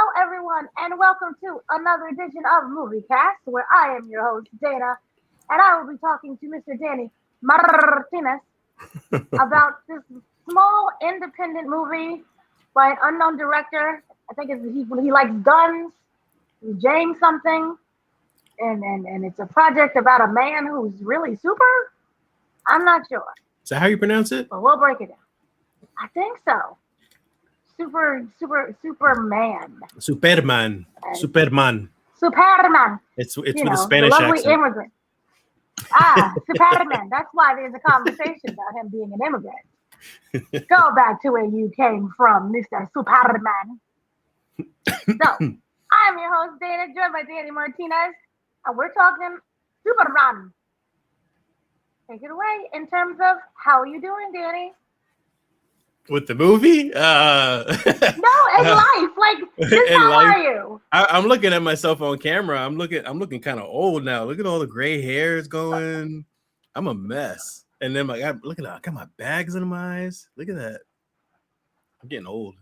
Hello, everyone, and welcome to another edition of Movie Cast, where I am your host, Dana, and I will be talking to Mr. Danny Martinez about this small independent movie by an unknown director. I think he likes guns, James something, and it's a project about a man who's really super. I'm not sure, Is that how you pronounce it? but we'll break it down. I think so. Superman. Superman. Superman. Superman. It's You with a know, the Spanish lovely accent. immigrant. Superman. That's why there's a conversation about him being an immigrant. Go back to where you came from, Mr. Superman. So, I'm your host, Dana, joined by Danny Martinez, and we're talking Superman. Take it away in terms of how are you doing, Danny? With the movie? No, in life. Like, just In how life? are you? I'm looking at myself on camera. I'm looking kind of old now. Look at all the gray hairs going. I'm a mess. And then I got my bags under my eyes. Look at that. I'm getting old.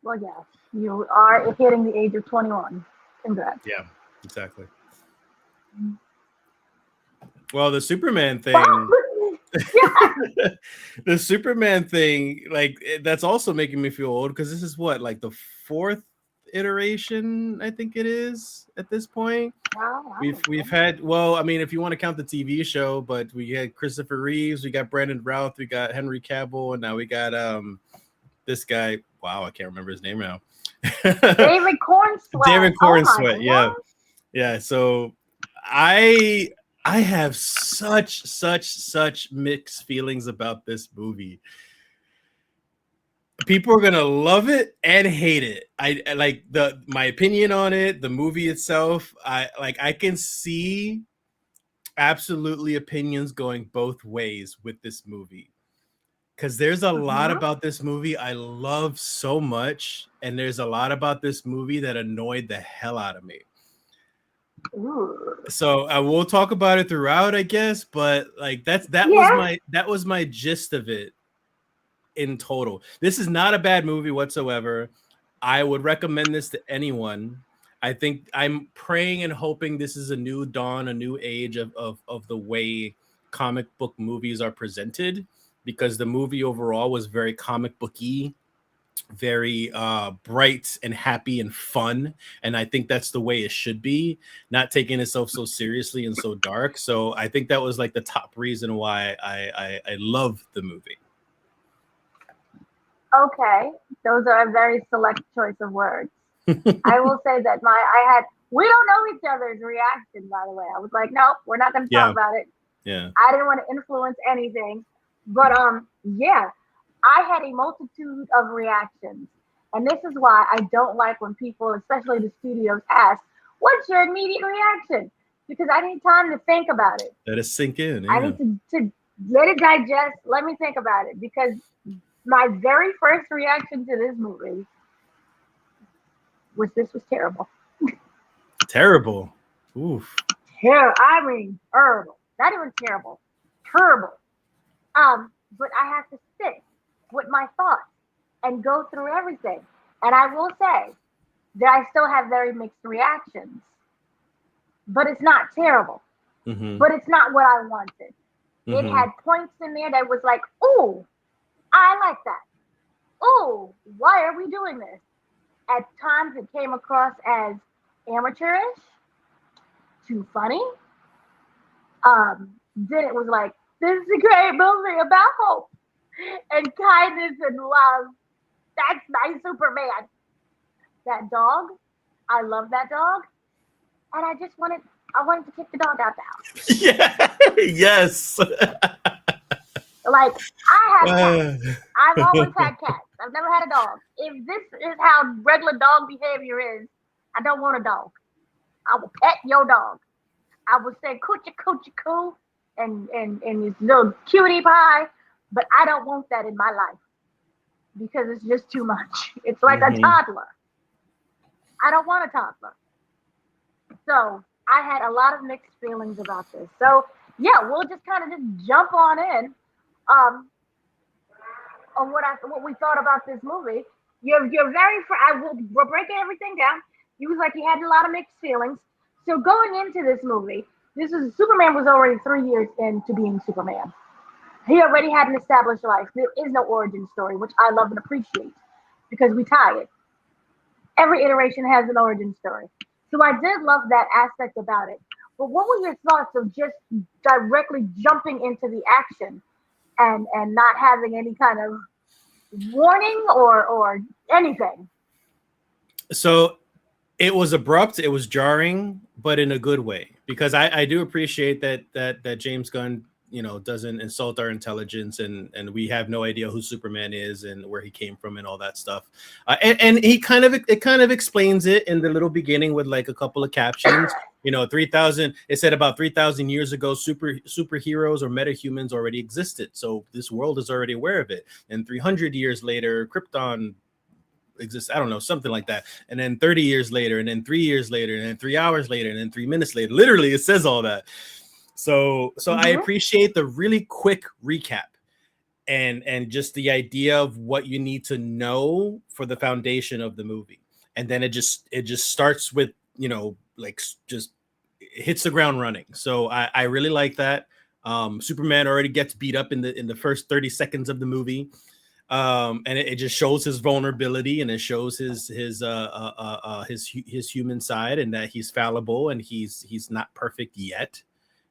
Well, yes, you are hitting the age of 21. Congrats. Yeah, exactly. Well, the Superman thing. Yeah. The Superman thing, like that's also making me feel old because this is what, like the fourth iteration, I think it is at this point. Wow, We've had, well, I mean, if you want to count the TV show, but we had Christopher Reeves, we got Brandon Routh, we got Henry Cavill, and now we got this guy. Wow, I can't remember his name now. David Corenswet. David Corenswet, Oh yeah. Yeah, so I have such mixed feelings about this movie. People are gonna love it and hate it. I like my opinion on it, the movie itself. I can see absolutely opinions going both ways with this movie. Because there's a lot about this movie I love so much, and there's a lot about this movie that annoyed the hell out of me. Ooh. So I will talk about it throughout, I guess, but like that was my gist of it in total. This is not a bad movie whatsoever. I would recommend this to anyone. I think I'm praying and hoping this is a new dawn, a new age of the way comic book movies are presented, because the movie overall was very comic booky, very bright and happy and fun, and I think that's the way it should be, not taking itself so seriously and so dark. So I think that was like the top reason why I love the movie. Okay, those are a very select choice of words. I will say that we don't know each other's reaction, by the way. I was like, nope, we're not going to talk about it. Yeah. I didn't want to influence anything. But yeah, I had a multitude of reactions. And this is why I don't like when people, especially the studios, ask, what's your immediate reaction? Because I need time to think about it. Let it sink in. I need to let it digest. Let me think about it. Because my very first reaction to this movie was this was terrible. Terrible. Oof. I mean, terrible. Not even terrible. Terrible. But I have to sit with my thoughts and go through everything. And I will say that I still have very mixed reactions. But it's not terrible. Mm-hmm. But it's not what I wanted. Mm-hmm. It had points in there that was like, ooh, I like that. Ooh, why are we doing this? At times it came across as amateurish, too funny. Then it was like, this is a great movie about hope and kindness and love. That's my Superman. That dog, I love that dog. And I wanted to kick the dog out the house. Yeah. Yes. Like, I have cats. I've always had cats. I've never had a dog. If this is how regular dog behavior is, I don't want a dog. I will pet your dog. I will say coochie coochie coo and this little cutie pie, but I don't want that in my life because it's just too much. It's like a toddler. I don't want a toddler. So I had a lot of mixed feelings about this. So yeah, we'll just kind of just jump on in on what we thought about this movie. You're very. We're breaking everything down. He was like he had a lot of mixed feelings. So going into this movie, Superman was already 3 years into being Superman. He already had an established life. There is no origin story, which I love and appreciate because we tie it. Every iteration has an origin story. So I did love that aspect about it. But what were your thoughts of just directly jumping into the action and not having any kind of warning or anything? So it was abrupt, it was jarring, but in a good way, because I do appreciate that James Gunn, doesn't insult our intelligence, and we have no idea who Superman is and where he came from and all that stuff. And he kind of explains it in the little beginning with like a couple of captions. 3,000. It said about 3,000 years ago, superheroes or metahumans already existed, so this world is already aware of it. And 300 years later, Krypton exists. I don't know, something like that. And then 30 years later, and then 3 years later, and then 3 hours later, and then 3 minutes later. Literally, it says all that. So I appreciate the really quick recap and just the idea of what you need to know for the foundation of the movie. And then it just starts with, like just hits the ground running. So I really like that. Superman already gets beat up in the first 30 seconds of the movie. And it just shows his vulnerability, and it shows his human side, and that he's fallible and he's not perfect yet,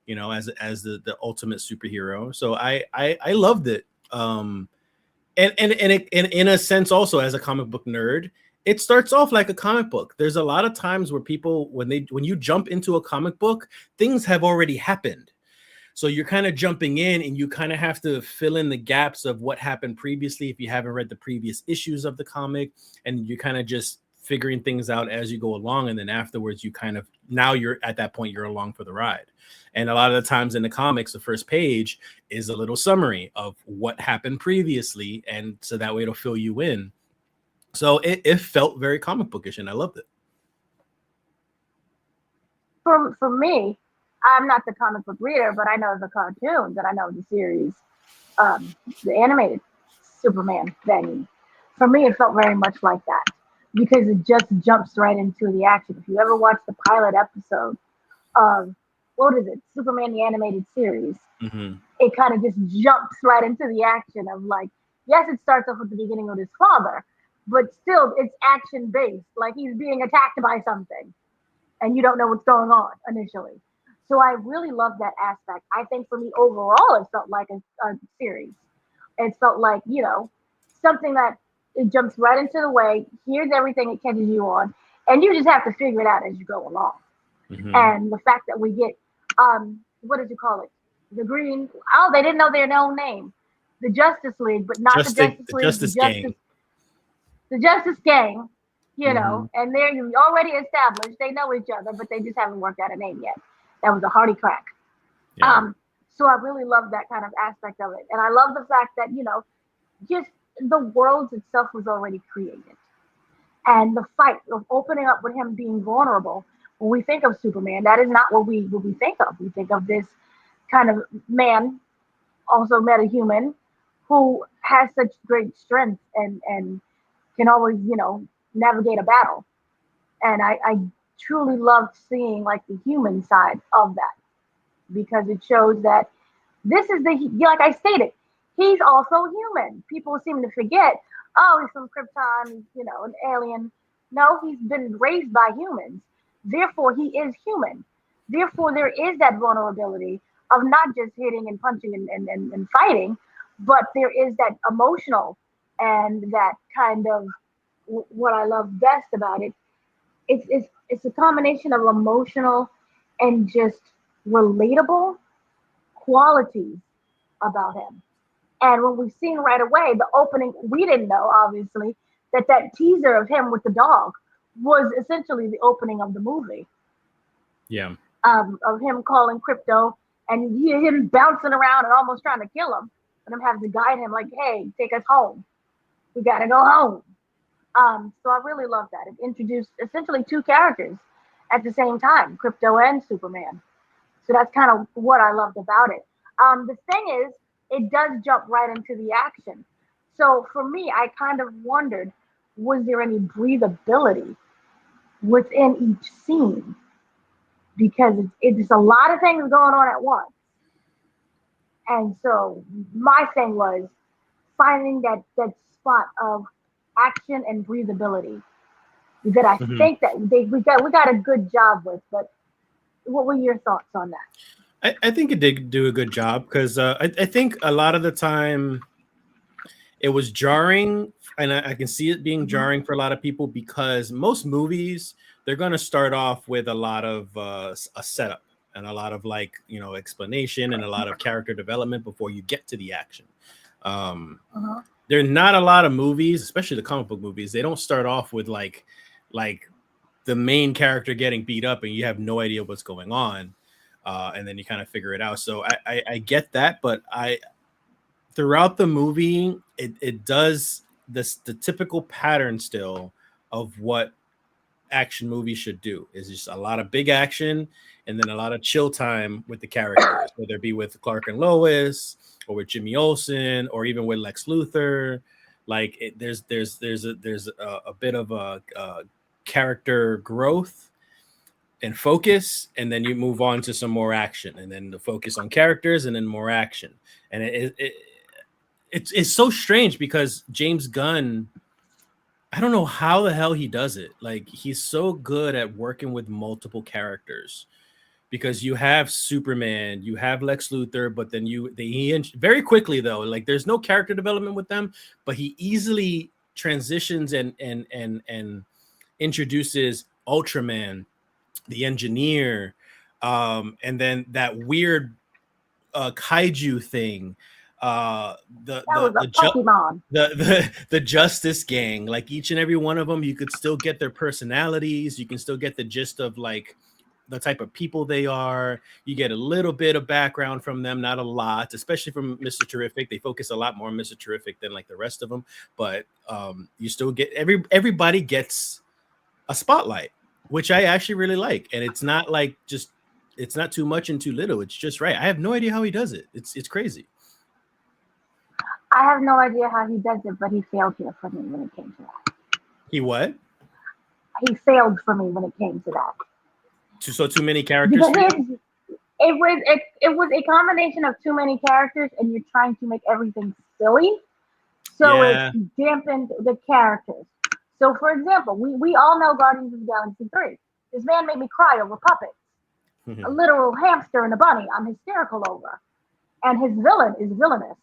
as the ultimate superhero. So I loved it. And in a sense, also as a comic book nerd, it starts off like a comic book. There's a lot of times where people, when you jump into a comic book, things have already happened. So you're kind of jumping in, and you kind of have to fill in the gaps of what happened previously if you haven't read the previous issues of the comic, and you're kind of just figuring things out as you go along. And then afterwards, now you're at that point, you're along for the ride. And a lot of the times in the comics, the first page is a little summary of what happened previously, and so that way it'll fill you in. So it felt very comic bookish, and I loved it. For me, I'm not the comic book reader, but I know the cartoons and I know the series, the animated Superman thing. For me, it felt very much like that because it just jumps right into the action. If you ever watch the pilot episode of, what is it, Superman the animated series, it kind of just jumps right into the action of like, yes, it starts off at the beginning with his father, but still it's action based. Like he's being attacked by something and you don't know what's going on initially. So I really love that aspect. I think for me overall, it felt like a series. It felt like, something that it jumps right into the way. Here's everything it catches you on. And you just have to figure it out as you go along. And the fact that we get, what did you call it? The Green, they didn't know their own name. The Justice League, but not the Justice League. Justice Gang. The Justice Gang, and they're already established. They know each other, but they just haven't worked out a name yet. That was a hearty crack. Yeah. So I really love that kind of aspect of it. And I love the fact that, just the world itself was already created. And the fight of opening up with him being vulnerable, when we think of Superman, that is not what we think of. We think of this kind of man, also metahuman, who has such great strength and can always, navigate a battle. And I truly loved seeing like the human side of that, because it shows that this is like I stated, he's also human. People seem to forget, he's from Krypton, an alien. No, he's been raised by humans. Therefore, he is human. Therefore, there is that vulnerability of not just hitting and punching and fighting, but there is that emotional and that kind of what I love best about it. It's a combination of emotional and just relatable qualities about him. And when we've seen right away the opening, we didn't know obviously that teaser of him with the dog was essentially the opening of the movie. Yeah. Of him calling Krypto and him bouncing around and almost trying to kill him, and him having to guide him like, "Hey, take us home. We gotta go home." So I really love that. It introduced essentially two characters at the same time, Krypto and Superman. So that's kind of what I loved about it. The thing is, it does jump right into the action. So for me, I kind of wondered was there any breathability within each scene? Because it's a lot of things going on at once. And so my thing was finding that spot of action and breathability that I think that we got a good job with. But what were your thoughts on that? I think it did do a good job because I think a lot of the time it was jarring, and I can see it being jarring for a lot of people because most movies, they're going to start off with a lot of a setup and a lot of explanation and a lot of character development before you get to the action. There are not a lot of movies, especially the comic book movies. They don't start off with like the main character getting beat up and you have no idea what's going on, and then you kind of figure it out. So I get that, but throughout the movie, it does the typical pattern still of what action movies should do is just a lot of big action and then a lot of chill time with the characters, whether it be with Clark and Lois or with Jimmy Olsen or even with Lex Luthor. Like there's a bit of a character growth and focus, and then you move on to some more action, and then the focus on characters, and then more action. And it's so strange because James Gunn, I don't know how the hell he does it. Like he's so good at working with multiple characters because you have Superman, you have Lex Luthor, but then he very quickly though, like there's no character development with them, but he easily transitions and introduces Ultraman, the engineer, and then that weird kaiju thing, the Justice Gang. Like each and every one of them, you could still get their personalities, you can still get the gist of like the type of people they are. You get a little bit of background from them, not a lot, especially from Mr. Terrific. They focus a lot more on Mr. Terrific than like the rest of them, but you still get everybody gets a spotlight, which I actually really like. And it's not like it's not too much and too little. It's just right. I have no idea how he does it. It's crazy. I have no idea how he does it, but he failed here for me when it came to that. He what? He failed for me when it came to that. So too many characters. It was a combination of too many characters, and you're trying to make everything silly, so it dampened the characters. So, for example, we all know Guardians of the Galaxy 3. This man made me cry over puppets. A literal hamster and a bunny I'm hysterical over. And his villain is villainous.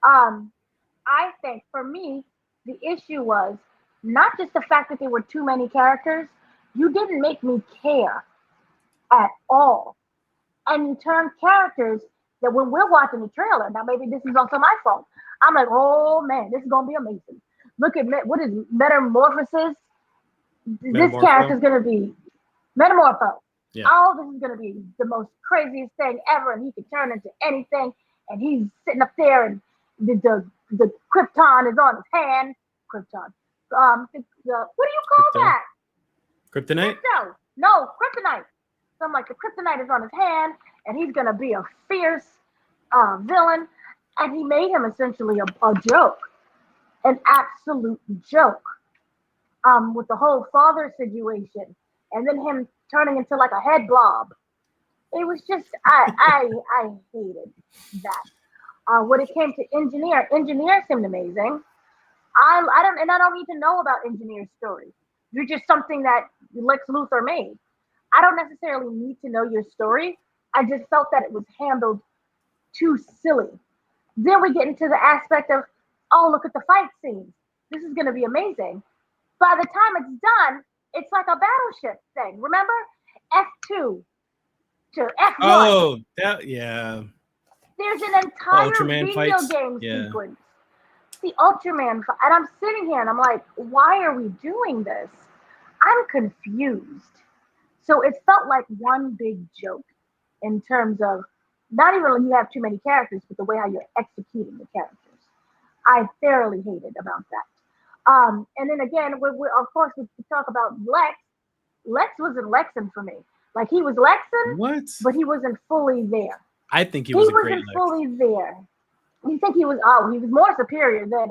I think, for me, the issue was not just the fact that there were too many characters. You didn't make me care at all. And you turned characters that when we're watching the trailer, now maybe this is also my fault, I'm like, oh man, this is going to be amazing. Look at, what is Metamorphosis? This character's going to be Metamorpho. Yeah. Oh, this is going to be the most craziest thing ever, and he can turn into anything. And he's sitting up there, and the Krypton is on his hand. Krypton. What do you call that? Kryptonite? No, kryptonite. So I'm like, the kryptonite is on his hand, and he's going to be a fierce villain. And he made him essentially a joke, an absolute joke, with the whole father situation, and then him turning into like a head blob. It was just, I hated that. When it came to Engineer seemed amazing. I don't need to know about Engineer's story. You're just something that Lex Luthor made. I don't necessarily need to know your story. I just felt that it was handled too silly. Then we get into the aspect of, oh, look at the fight scenes. This is going to be amazing. By the time it's done, it's like a battleship thing. Remember? F2 to F1. Oh, yeah. There's an entire Ultraman video game sequence. The Ultraman fight. And I'm sitting here and I'm like, why are we doing this? I'm confused. So it felt like one big joke in terms of not even when you have too many characters, but the way how you're executing the characters. I thoroughly hated about that. And then again, of course, we talk about Lex. Lex wasn't Lexing for me. Like he was Lexing, but he wasn't fully there. I think he was a great Lex. Fully there. You think he was? Oh, he was more superior than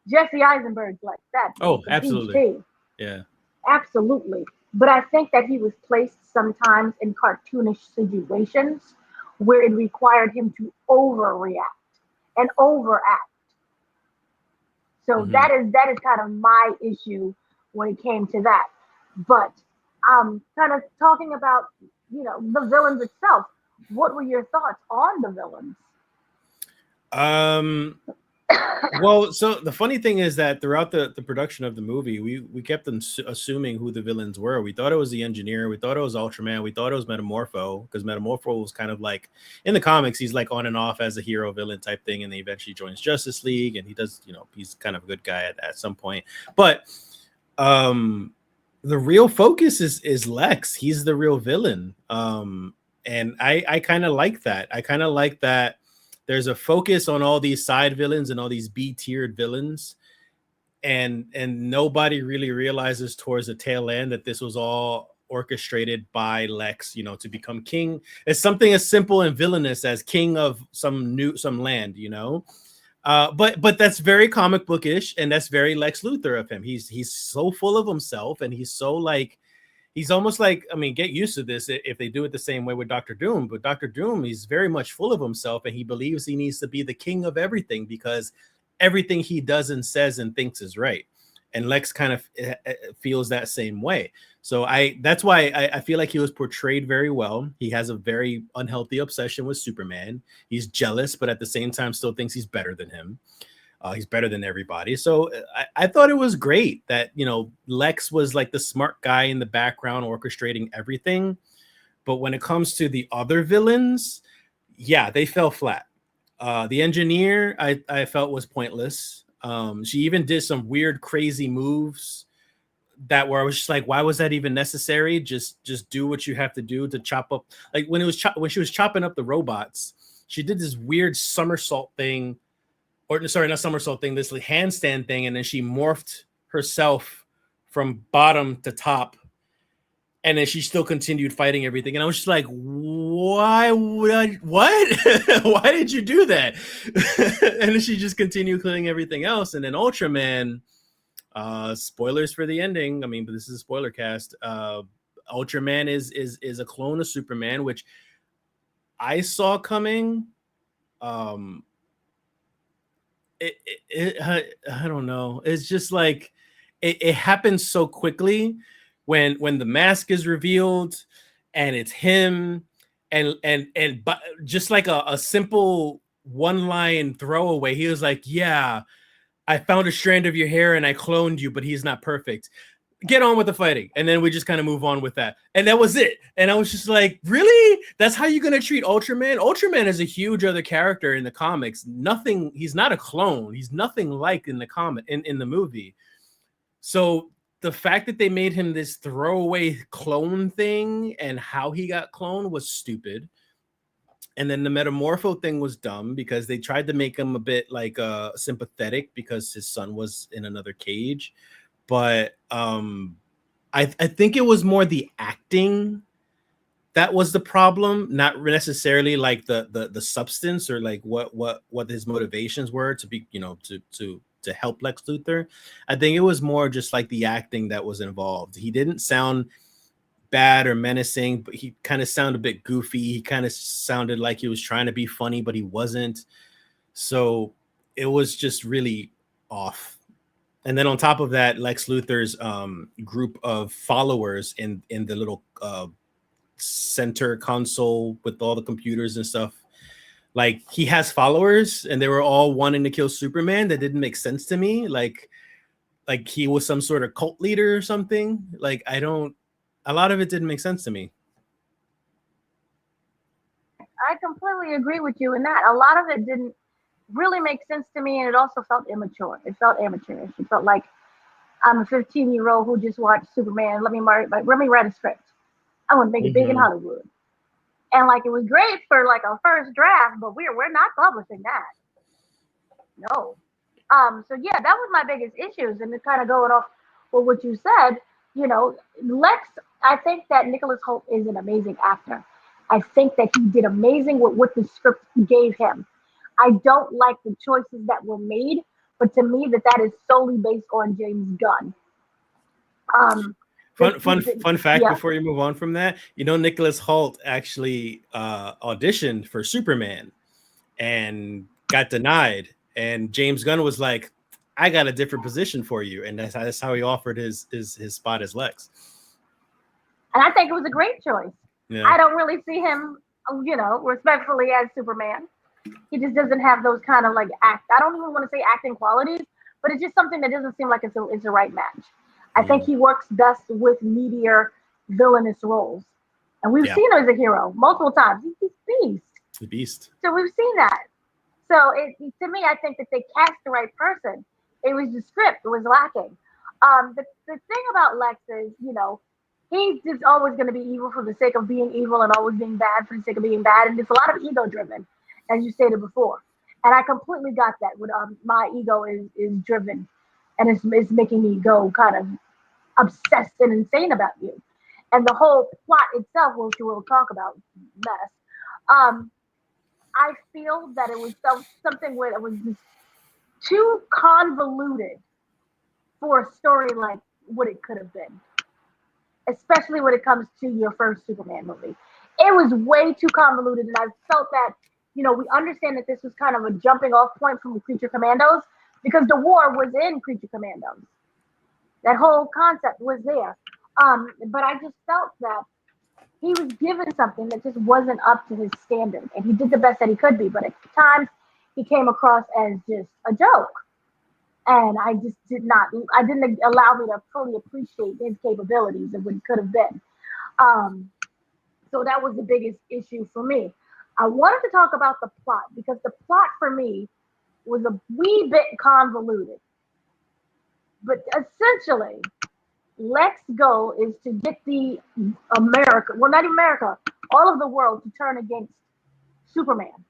Jesse Eisenberg's like that. Oh, The peach absolutely. tea. Yeah. Absolutely. But I think that he was placed sometimes in cartoonish situations where it required him to overreact and overact. So Mm-hmm. that is kind of my issue when it came to that. But kind of talking about, the villains itself. What were your thoughts on the villains? Um. Well, so the funny thing is that throughout the production of the movie, we kept on assuming who the villains were. We thought it was the engineer. We thought it was Ultraman. We thought it was Metamorpho because Metamorpho was kind of like in the comics, he's like on and off as a hero villain type thing, and then he eventually joins Justice League, and he does, he's kind of a good guy at some point. But um, the real focus is Lex. He's the real villain. And I kind of like that. I kind of like that there's a focus on all these side villains and all these B-tiered villains, and nobody really realizes towards the tail end that this was all orchestrated by Lex, to become king. It's something as simple and villainous as king of some land, but that's very comic bookish, and that's very Lex Luthor of him. He's so full of himself, and he's so like, he's almost like, I mean, get used to this if they do it the same way with Dr. Doom. But Dr. Doom, he's very much full of himself, and he believes he needs to be the king of everything because everything he does and says and thinks is right. And Lex kind of feels that same way. So that's why I feel like he was portrayed very well. He has a very unhealthy obsession with Superman. He's jealous, but at the same time still thinks he's better than him. He's better than everybody. So I thought it was great that, Lex was like the smart guy in the background orchestrating everything. But when it comes to the other villains, yeah, they fell flat. The engineer, I felt was pointless. She even did some weird, crazy moves that where I was just like, why was that even necessary? Just do what you have to do to chop up. Like when she was chopping up the robots, she did this weird somersault thing. Or sorry, not somersault thing, this like handstand thing, and then she morphed herself from bottom to top, and then she still continued fighting everything. And I was just like, why would I? What? Why did you do that? And then she just continued killing everything else. And then Ultraman, spoilers for the ending. I mean, but this is a spoiler cast. Ultraman is a clone of Superman, which I saw coming. I don't know. It's just like it happens so quickly when the mask is revealed and it's him and but just like a simple one line throwaway. He was like, "Yeah, I found a strand of your hair and I cloned you, but he's not perfect. Get on with the fighting." And then we just kind of move on with that. And that was it. And I was just like, really? That's how you're going to treat Ultraman? Ultraman is a huge other character in the comics. He's not a clone. He's nothing like in the comic, in the movie. So the fact that they made him this throwaway clone thing and how he got cloned was stupid. And then the Metamorpho thing was dumb because they tried to make him a bit like sympathetic because his son was in another cage. But I think it was more the acting that was the problem, not necessarily like the substance or like what his motivations were to be, to help Lex Luthor. I think it was more just like the acting that was involved. He didn't sound bad or menacing, but he kind of sounded a bit goofy. He kind of sounded like he was trying to be funny, but he wasn't. So it was just really off. And then on top of that, Lex Luthor's group of followers in the little center console with all the computers and stuff, like he has followers and they were all wanting to kill Superman. That didn't make sense to me. Like he was some sort of cult leader or something. Like a lot of it didn't make sense to me. I completely agree with you in that. A lot of it didn't really make sense to me, and it also felt immature. It felt amateurish. It felt like I'm a 15-year-old who just watched Superman. Let me write a script. I want to make it big in Hollywood. And like it was great for like a first draft, but we're not publishing that. No. So yeah, that was my biggest issues, and it's kind of going off with what you said. Lex. I think that Nicholas Hoult is an amazing actor. I think that he did amazing with what the script gave him. I don't like the choices that were made But to me, that is solely based on James Gunn. Fun fact before you move on from that, Nicholas Hoult actually auditioned for Superman and got denied, and James Gunn was like, I got a different position for you, and that's how he offered his spot as Lex. And I think it was a great choice. Yeah. I don't really see him, respectfully, as Superman. He just doesn't have those kind of I don't even want to say acting qualities, but it's just something that doesn't seem like it's a right match. I think he works best with meatier, villainous roles. And we've seen him as a hero multiple times. He's beast. The beast. So we've seen that. So to me, I think that they cast the right person. It was the script was lacking. The thing about Lex is, he's just always going to be evil for the sake of being evil and always being bad for the sake of being bad. And it's a lot of ego driven, as you stated before. And I completely got that. With my ego is driven, and it's making me go kind of obsessed and insane about you. And the whole plot itself, which we'll talk about, mess. I feel that it was something where it was just too convoluted for a story like what it could have been, especially when it comes to your first Superman movie. It was way too convoluted, and I felt that, we understand that this was kind of a jumping off point from the Creature Commandos, because the war was in Creature Commandos. That whole concept was there. But I just felt that he was given something that just wasn't up to his standard, and he did the best that he could be, but at times he came across as just a joke. And I just didn't allow me to fully appreciate his capabilities and what he could have been. So that was the biggest issue for me. I wanted to talk about the plot, because the plot for me was a wee bit convoluted. But essentially, Lex's goal is to get all of the world to turn against Superman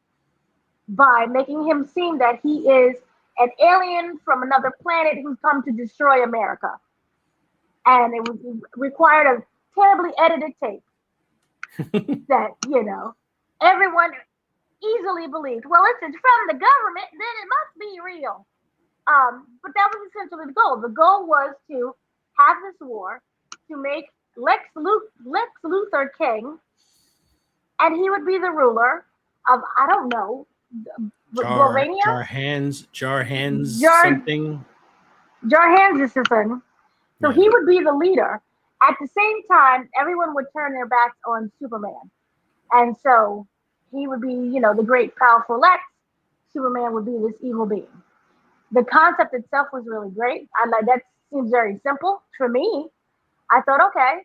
by making him seem that he is an alien from another planet who's come to destroy America. And it required a terribly edited tape that, everyone easily believed. Well, if it's from the government, then it must be real. But that was essentially the goal. The goal was to have this war, to make Lex Luthor king, and he would be the ruler of, I don't know, Bavania? Jarhan's something. Jarhan's is the thing. So he would be the leader. At the same time, everyone would turn their backs on Superman. And so he would be, the great, powerful Lex. Superman would be this evil being. The concept itself was really great. That seems very simple for me. I thought, okay.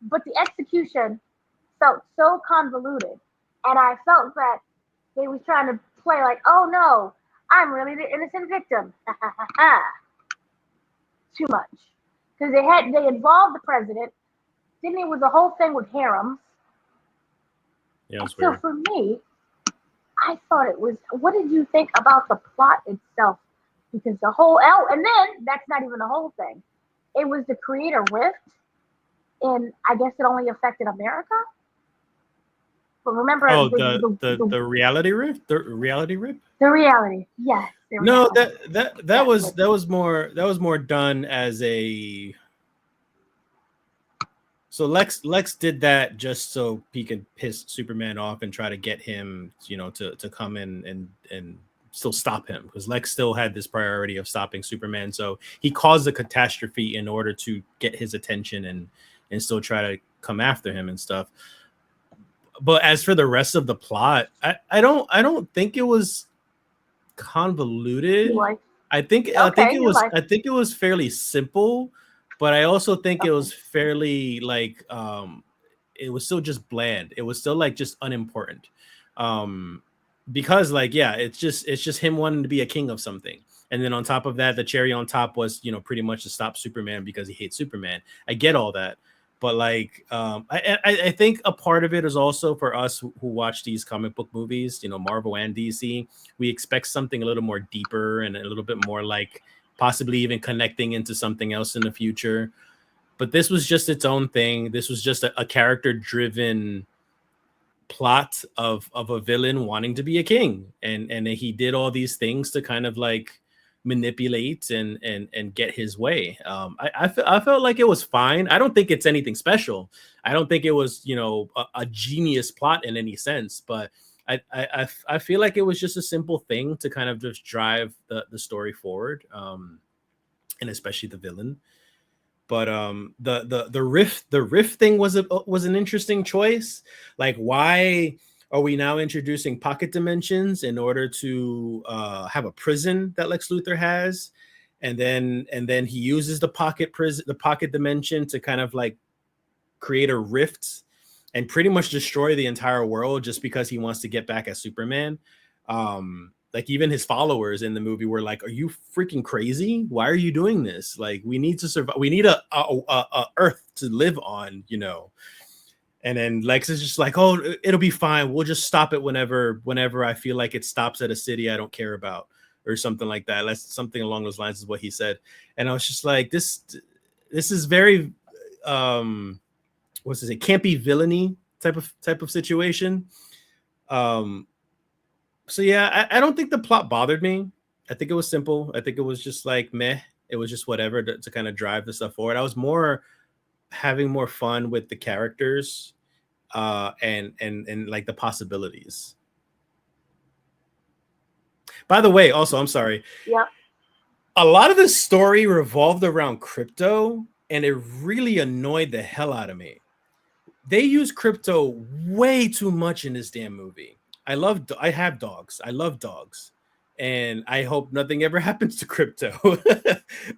But the execution felt so convoluted. And I felt that they was trying to play like, oh no, I'm really the innocent victim. Too much. Because they involved the president. Then there was a whole thing with harems. Yeah, it was so weird. For me, I thought it was, what did you think about the plot itself? Because and then that's not even the whole thing. It was the creator rift, and I guess it only affected America. But remember, the reality rift, the reality rift. The reality, yes. No, that was more done as a. So Lex did that just so he could piss Superman off and try to get him, to come in and still stop him, because Lex still had this priority of stopping Superman. So he caused a catastrophe in order to get his attention and still try to come after him and stuff. But as for the rest of the plot, I don't think it was convoluted. I think it was fairly simple, but I also think it was fairly it was still just bland. It was still just unimportant. Because it's just him wanting to be a king of something. And then on top of that, the cherry on top was, pretty much to stop Superman because he hates Superman. I get all that. But I think a part of it is also for us who watch these comic book movies, Marvel and DC, we expect something a little more deeper and a little bit more possibly even connecting into something else in the future. But this was just its own thing. This was just a character-driven plot of a villain wanting to be a king. And he did all these things to kind of manipulate and get his way. I felt like it was fine. I don't think it's anything special. I don't think it was, you know, a genius plot in any sense, but I feel like it was just a simple thing to kind of just drive the story forward, and especially the villain. But the rift thing was an interesting choice. Like, why are we now introducing pocket dimensions in order to have a prison that Lex Luthor has, and then he uses the pocket dimension to kind of like create a rift and pretty much destroy the entire world just because he wants to get back at Superman. Like, even his followers in the movie were like, "Are you freaking crazy? Why are you doing this? Like, we need to survive. We need a Earth to live on, you know." And then Lex is just like, "Oh, it'll be fine. We'll just stop it whenever I feel like it stops at a city I don't care about," or something like that. That's something along those lines is what he said. And I was just like, this is very what's it? Campy villainy type of situation. So yeah, I don't think the plot bothered me. I think it was simple. I think it was just like meh. It was just whatever to kind of drive the stuff forward. I was more having more fun with the characters, and like the possibilities. By the way, also, I'm sorry. Yeah. A lot of the story revolved around Krypto, and it really annoyed the hell out of me. They use Krypto way too much in this damn movie. I have dogs. I love dogs, and I hope nothing ever happens to Krypto.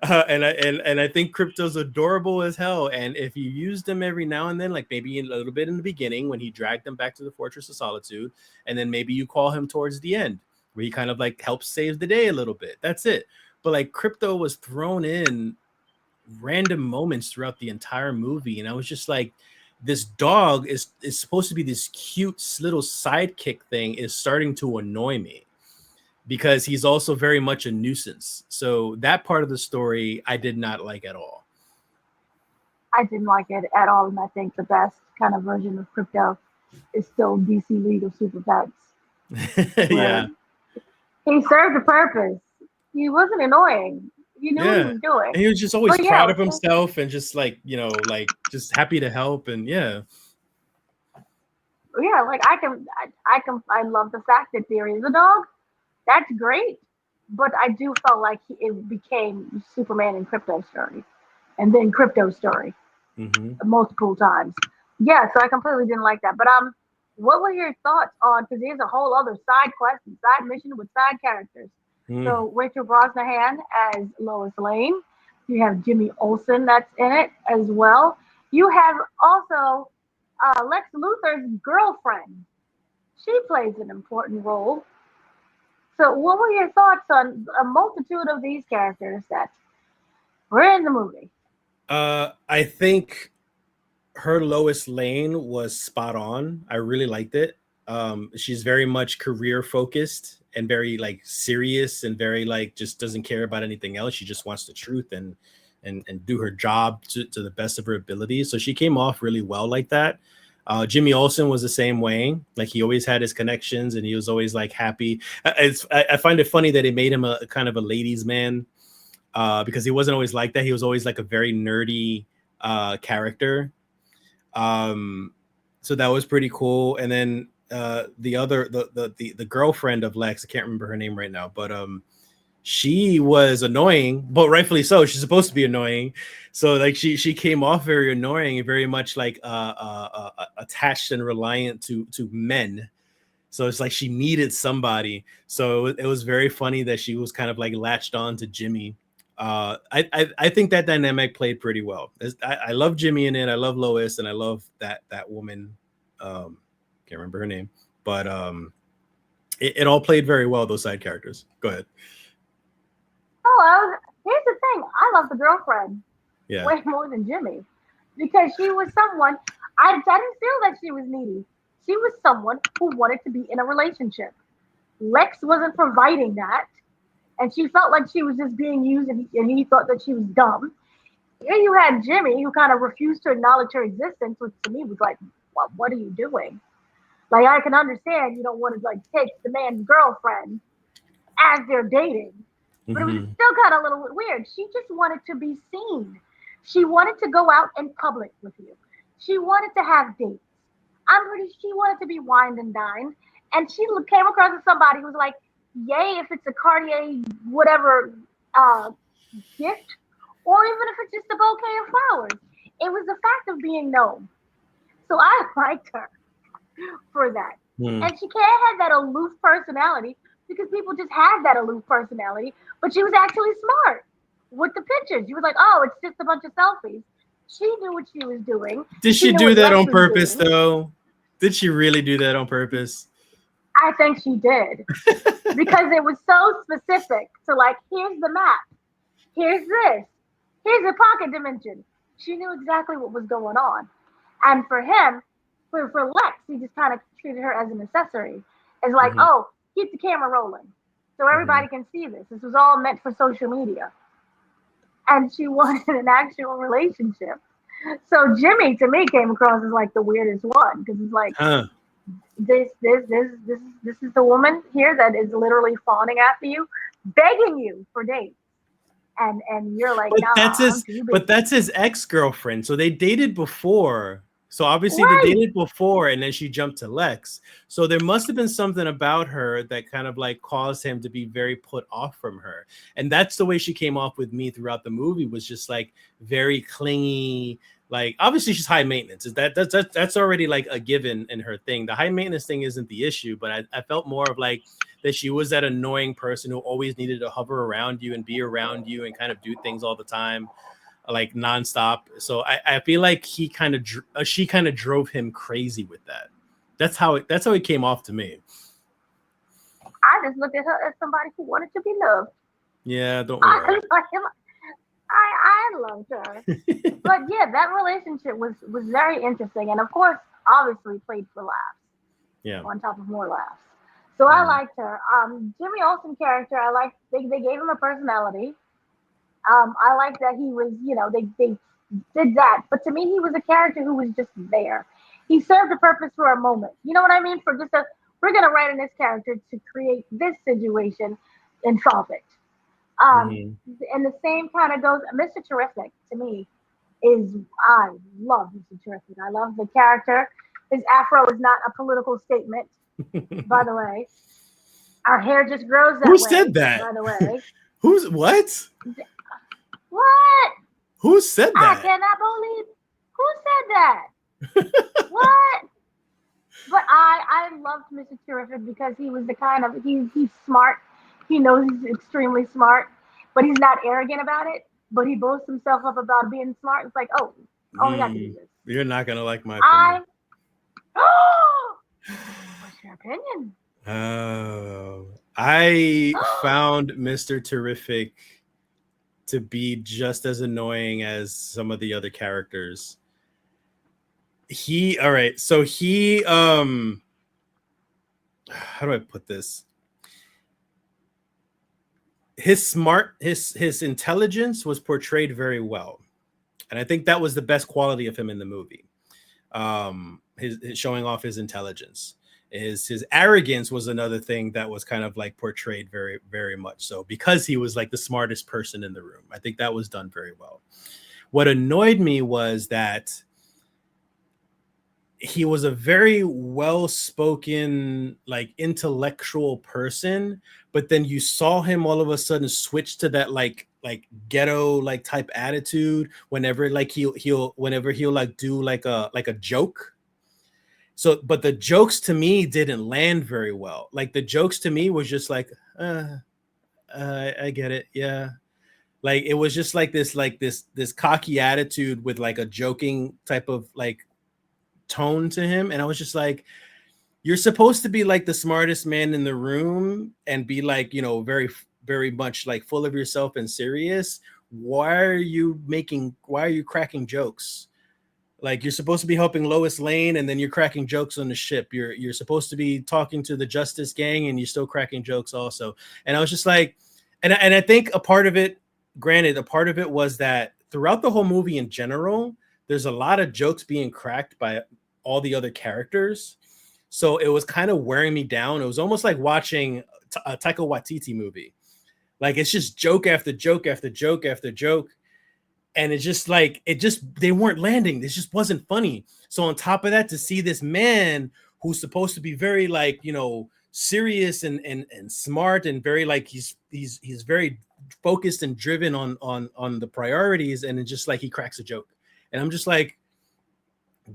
And I think Krypto's adorable as hell. And if you use them every now and then, like maybe a little bit in the beginning when he dragged them back to the Fortress of Solitude, and then maybe you call him towards the end where he kind of like helps save the day a little bit. That's it. But like Krypto was thrown in random moments throughout the entire movie, and I was just like, this dog is supposed to be this cute little sidekick thing is starting to annoy me because he's also very much a nuisance. So that part of the story I did not like at all. I didn't like it at all, and I think the best kind of version of Krypto is still DC League of Super Pets. Yeah. He served a purpose. He wasn't annoying. You knew what he was doing. And he was just always But proud of himself and just like, you know, like just happy to help. And yeah, like I love the fact that there is a dog. That's great. But I do felt like it became Superman and Krypto's story, and then Krypto's story multiple times. Yeah, so I completely didn't like that. But what were your thoughts on? Because there's a whole other side quest and side mission with side characters. So Rachel Brosnahan as Lois Lane. You have Jimmy Olsen that's in it as well. You have also Lex Luthor's girlfriend. She plays an important role. So what were your thoughts on a multitude of these characters that were in the movie? I think her Lois Lane was spot on. I really liked it. She's very much career focused and very like serious and very like just doesn't care about anything else. She just wants the truth and do her job to the best of her abilities. So she came off really well like that. Jimmy Olsen was the same way. Like he always had his connections and he was always like happy. I find it funny that it made him a kind of a ladies' man, because he wasn't always like that. He was always like a very nerdy character. So that was pretty cool. And then the girlfriend of Lex, I can't remember her name right now, but she was annoying, but rightfully so. She's supposed to be annoying. So like she came off very annoying and very much like attached and reliant to men. So it's like she needed somebody. So it was very funny that she was kind of like latched on to Jimmy. I think that dynamic played pretty well. I love Jimmy in it. I love Lois, and I love that woman. Can't remember her name, but it all played very well. Those side characters. Go ahead. Oh, here's the thing. I love the girlfriend way more than Jimmy because she was someone. I didn't feel that she was needy. She was someone who wanted to be in a relationship. Lex wasn't providing that. And she felt like she was just being used, and he thought that she was dumb. Here you had Jimmy, who kind of refused to acknowledge her existence, which to me was like, what are you doing? Like, I can understand you don't want to like take the man's girlfriend as they're dating, but it was still kind of a little weird. She just wanted to be seen. She wanted to go out in public with you. She wanted to have dates. She wanted to be wined and dined. And she came across as somebody who was like, yay, if it's a Cartier, whatever, gift, or even if it's just a bouquet of flowers. It was the fact of being known. So I liked her for that. And she kind of had that aloof personality because people just had that aloof personality, but she was actually smart with the pictures. You was like, oh, it's just a bunch of selfies. She knew what she was doing. Did she do that on purpose, though? Did she really do that on purpose? I think she did. Because it was so specific. So, like, here's the map. Here's this. Here's a pocket dimension. She knew exactly what was going on. And for him, for Lex, he just kind of treated her as an accessory. It's like, oh, keep the camera rolling so everybody can see this. This was all meant for social media. And she wanted an actual relationship. So Jimmy, to me, came across as like the weirdest one because it's like, this is the woman here that is literally fawning after you, begging you for dates. And you're like, but that's his ex-girlfriend. So they dated before. So obviously they dated before, and then she jumped to Lex. So there must have been something about her that kind of like caused him to be very put off from her. And that's the way she came off with me throughout the movie, was just like very clingy. Like obviously she's high maintenance. That's already like a given in her thing. The high maintenance thing isn't the issue, but I felt more of like that she was that annoying person who always needed to hover around you and be around you and kind of do things all the time, like nonstop. So I feel like she kind of drove him crazy with that. That's how it came off to me. I just looked at her as somebody who wanted to be loved. Yeah, don't worry. I loved her. But yeah, that relationship was very interesting, and of course, obviously played for laughs. Yeah. On top of more laughs. So I liked her. Jimmy Olsen character, I liked. They gave him a personality. I like that he was, they did that. But to me, he was a character who was just there. He served a purpose for a moment. You know what I mean? We're going to write in this character to create this situation and solve it. And the same kind of goes, Mr. Terrific to me I love Mr. Terrific. I love the character. His afro is not a political statement, by the way. Our hair just grows that way. Who said that? By the way. What? What? Who said that? I cannot believe. Who said that? What? But I loved Mr. Terrific because he was the kind of he's smart. He knows he's extremely smart, but he's not arrogant about it. But he boasts himself up about being smart. It's like, oh, only got to do this. You're not gonna like my opinion. What's your opinion? I found Mr. Terrific to be just as annoying as some of the other characters. How do I put this? His intelligence was portrayed very well. And I think that was the best quality of him in the movie. His showing off his intelligence. His arrogance was another thing that was kind of like portrayed very, very much so, because he was like the smartest person in the room. I think that was done very well. What annoyed me was that he was a very well-spoken, like intellectual person, but then you saw him all of a sudden switch to that like ghetto like type attitude whenever like he'll like do like a joke. So, but the jokes to me didn't land very well. Like the jokes to me was just like, I get it, yeah. Like it was just like this cocky attitude with like a joking type of like tone to him, and I was just like, you're supposed to be like the smartest man in the room and be like, very, very much like full of yourself and serious. Why are you cracking jokes? Like you're supposed to be helping Lois Lane, and then you're cracking jokes on the ship. You're supposed to be talking to the Justice Gang, and you're still cracking jokes also. And I was just like, and I think a part of it was that throughout the whole movie in general, there's a lot of jokes being cracked by all the other characters. So it was kind of wearing me down. It was almost like watching a Taika Waititi movie, Like it's just joke after joke after joke after joke. And it's just like they weren't landing. This just wasn't funny. So on top of that, to see this man who's supposed to be very like, you know, serious and smart and very like he's very focused and driven on the priorities, and it's just like he cracks a joke. And I'm just like,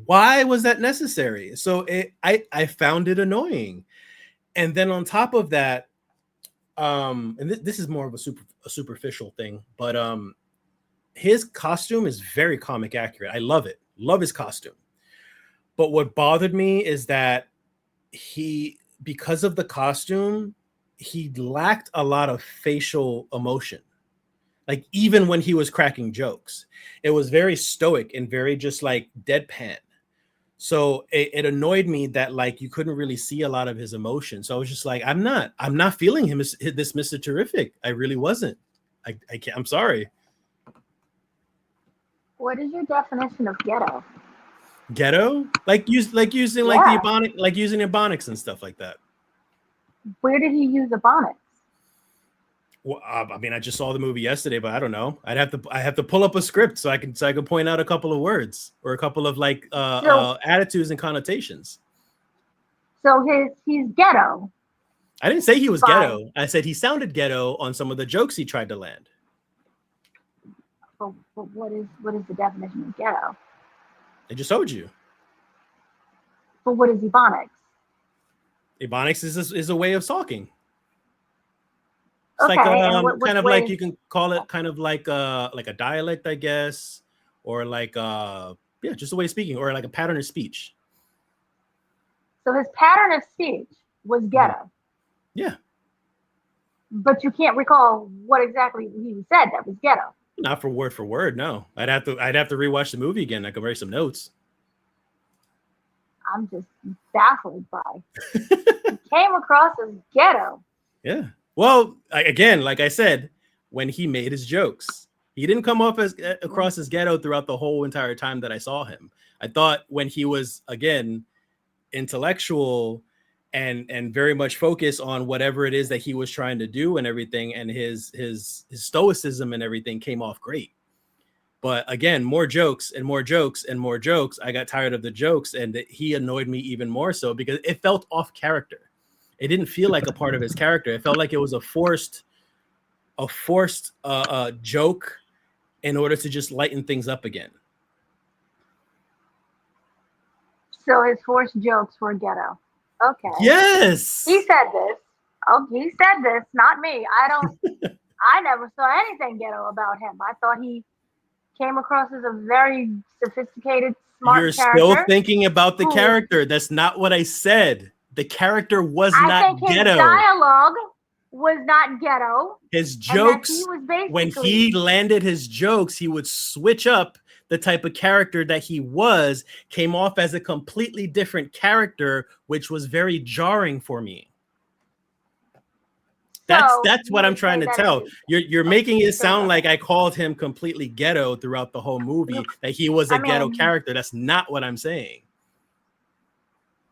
why was that necessary? So I found it annoying. And then on top of that, and this is more of a superficial thing, but his costume is very comic accurate. I love it. Love his costume. But what bothered me is that because of the costume, he lacked a lot of facial emotion. Like even when he was cracking jokes, it was very stoic and very just like deadpan. So it annoyed me that like you couldn't really see a lot of his emotion. So I was just like, I'm not feeling him as this Mr. Terrific. I really wasn't. I can't. I'm sorry. What is your definition of ghetto? Ghetto? Like using like the ebonic, like using ebonics and stuff like that. Where did he use ebonics? Well, I mean, I just saw the movie yesterday, but I don't know. I have to pull up a script so I can point out a couple of words or a couple of like attitudes and connotations. So he's ghetto. I didn't say he was ghetto. I said he sounded ghetto on some of the jokes he tried to land. But what is the definition of ghetto? I just told you. But what is ebonics? Ebonics is a way of talking. It's okay, like kind of like you can call it kind of like a dialect, I guess, or like just a way of speaking, or like a pattern of speech. So his pattern of speech was ghetto. Yeah. But you can't recall what exactly he said that was ghetto. Not for word, no. I'd have to rewatch the movie again. I could write some notes. I'm just baffled by. He came across as ghetto. Yeah. Well, again, like I said, when he made his jokes, he didn't come off across as ghetto throughout the whole entire time that I saw him. I thought when he was again intellectual and very much focused on whatever it is that he was trying to do and everything, and his stoicism and everything came off great. But again, more jokes and more jokes and more jokes. I got tired of the jokes, and he annoyed me even more so because it felt off character. It didn't feel like a part of his character. It felt like it was a forced joke in order to just lighten things up again. So his forced jokes were ghetto. Okay. Yes. He said this. Oh, he said this, not me. I never saw anything ghetto about him. I thought he came across as a very sophisticated, smart character. You're still thinking about the character. That's not what I said. The character was not ghetto. His dialogue was not ghetto. His jokes, when he landed his jokes, he would switch up the type of character that he was, came off as a completely different character, which was very jarring for me. That's what I'm trying to tell. You're making it sound like I called him completely ghetto throughout the whole movie, that he was a ghetto character. That's not what I'm saying.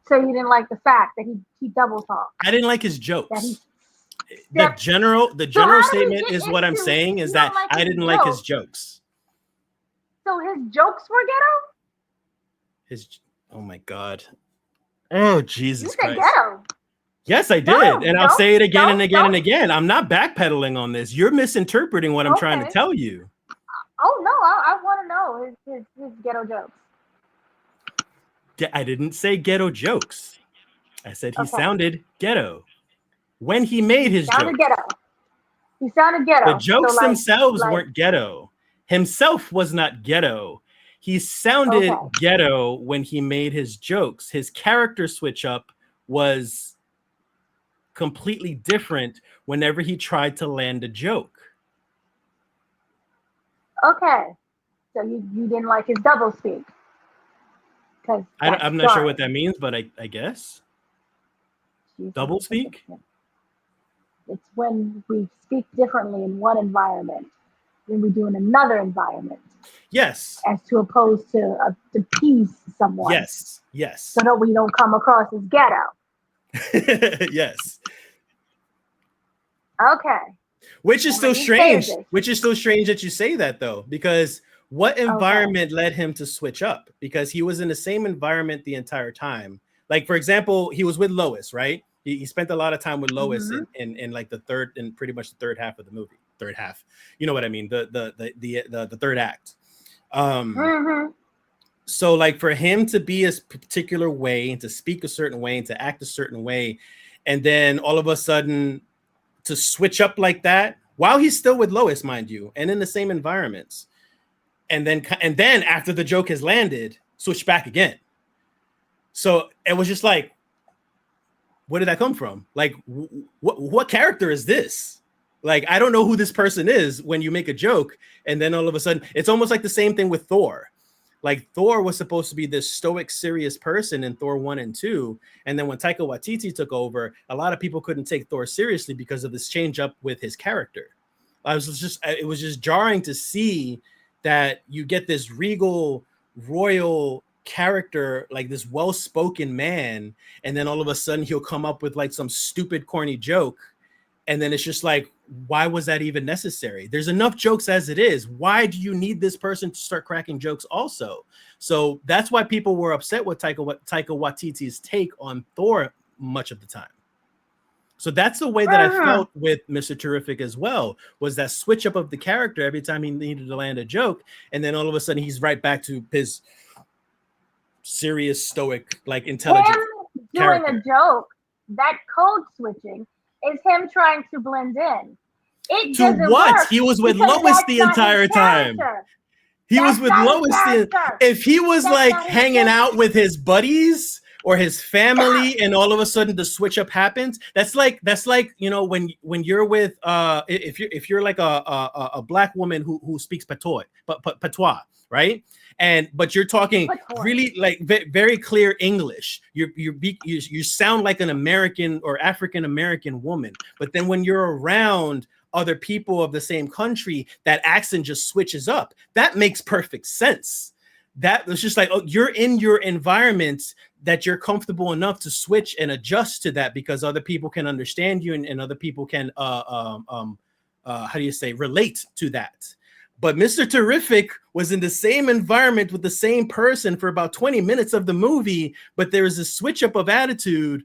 So you didn't like the fact that he double talked? I didn't like his jokes. The general statement is what I'm saying is that I didn't like his jokes. So his jokes were ghetto? Oh my God. Oh, Jesus Christ. You said ghetto. Yes, I did. And I'll say it again and again and again. I'm not backpedaling on this. You're misinterpreting what I'm trying to tell you. Oh, no. I want to know his ghetto jokes. I didn't say ghetto jokes. I said he sounded ghetto. When he made his jokes. He sounded ghetto. The jokes themselves weren't ghetto. Himself was not ghetto. He sounded ghetto when he made his jokes. His character switch up was completely different whenever he tried to land a joke. Okay. So you didn't like his double speak. I'm not sure what that means, but I guess. Double speak? It's when we speak differently in one environment than we do in another environment. Yes. As to opposed to appease someone. Yes. So that we don't come across as ghetto. Yes. Okay. Which is so strange. Which is so strange that you say that, though, because what environment led him to switch up? Because he was in the same environment the entire time. Like, for example, he was with Lois, right? He spent a lot of time with Lois in like the third and pretty much the third half of the movie. Third half, you know what I mean? The third act. So like for him to be a particular way and to speak a certain way and to act a certain way, and then all of a sudden to switch up like that while he's still with Lois, mind you, and in the same environments, and then after the joke has landed, switch back again. So it was just like, where did that come from? Like, what character is this? Like, I don't know who this person is when you make a joke, and then all of a sudden, it's almost like the same thing with Thor. Like, Thor was supposed to be this stoic, serious person in Thor 1 and 2, and then when Taika Waititi took over, a lot of people couldn't take Thor seriously because of this change up with his character. It was just jarring to see that you get this regal, royal character, like this well-spoken man, and then all of a sudden he'll come up with like some stupid, corny joke, and then it's just like, why was that even necessary? There's enough jokes as it is. Why do you need this person to start cracking jokes also? So that's why people were upset with Taika Waititi's take on Thor much of the time. So that's the way that I felt with Mr. Terrific as well, was that switch up of the character every time he needed to land a joke, and then all of a sudden he's right back to his serious, stoic, like intelligent him character. Doing a joke, that code switching is him trying to blend in. It to what? He was with Lois the entire time. He was with Lois. If he was like hanging out with his buddies or his family, and all of a sudden the switch up happens, that's like you know, when you're with if you're like a black woman who speaks patois, right? But you're talking really like very clear English. You sound like an American or African American woman, but then when you're around other people of the same country, that accent just switches up. That makes perfect sense. That was just like, oh, you're in your environment that you're comfortable enough to switch and adjust to that because other people can understand you and other people can relate to that. But Mr. Terrific was in the same environment with the same person for about 20 minutes of the movie, but there was a switch up of attitude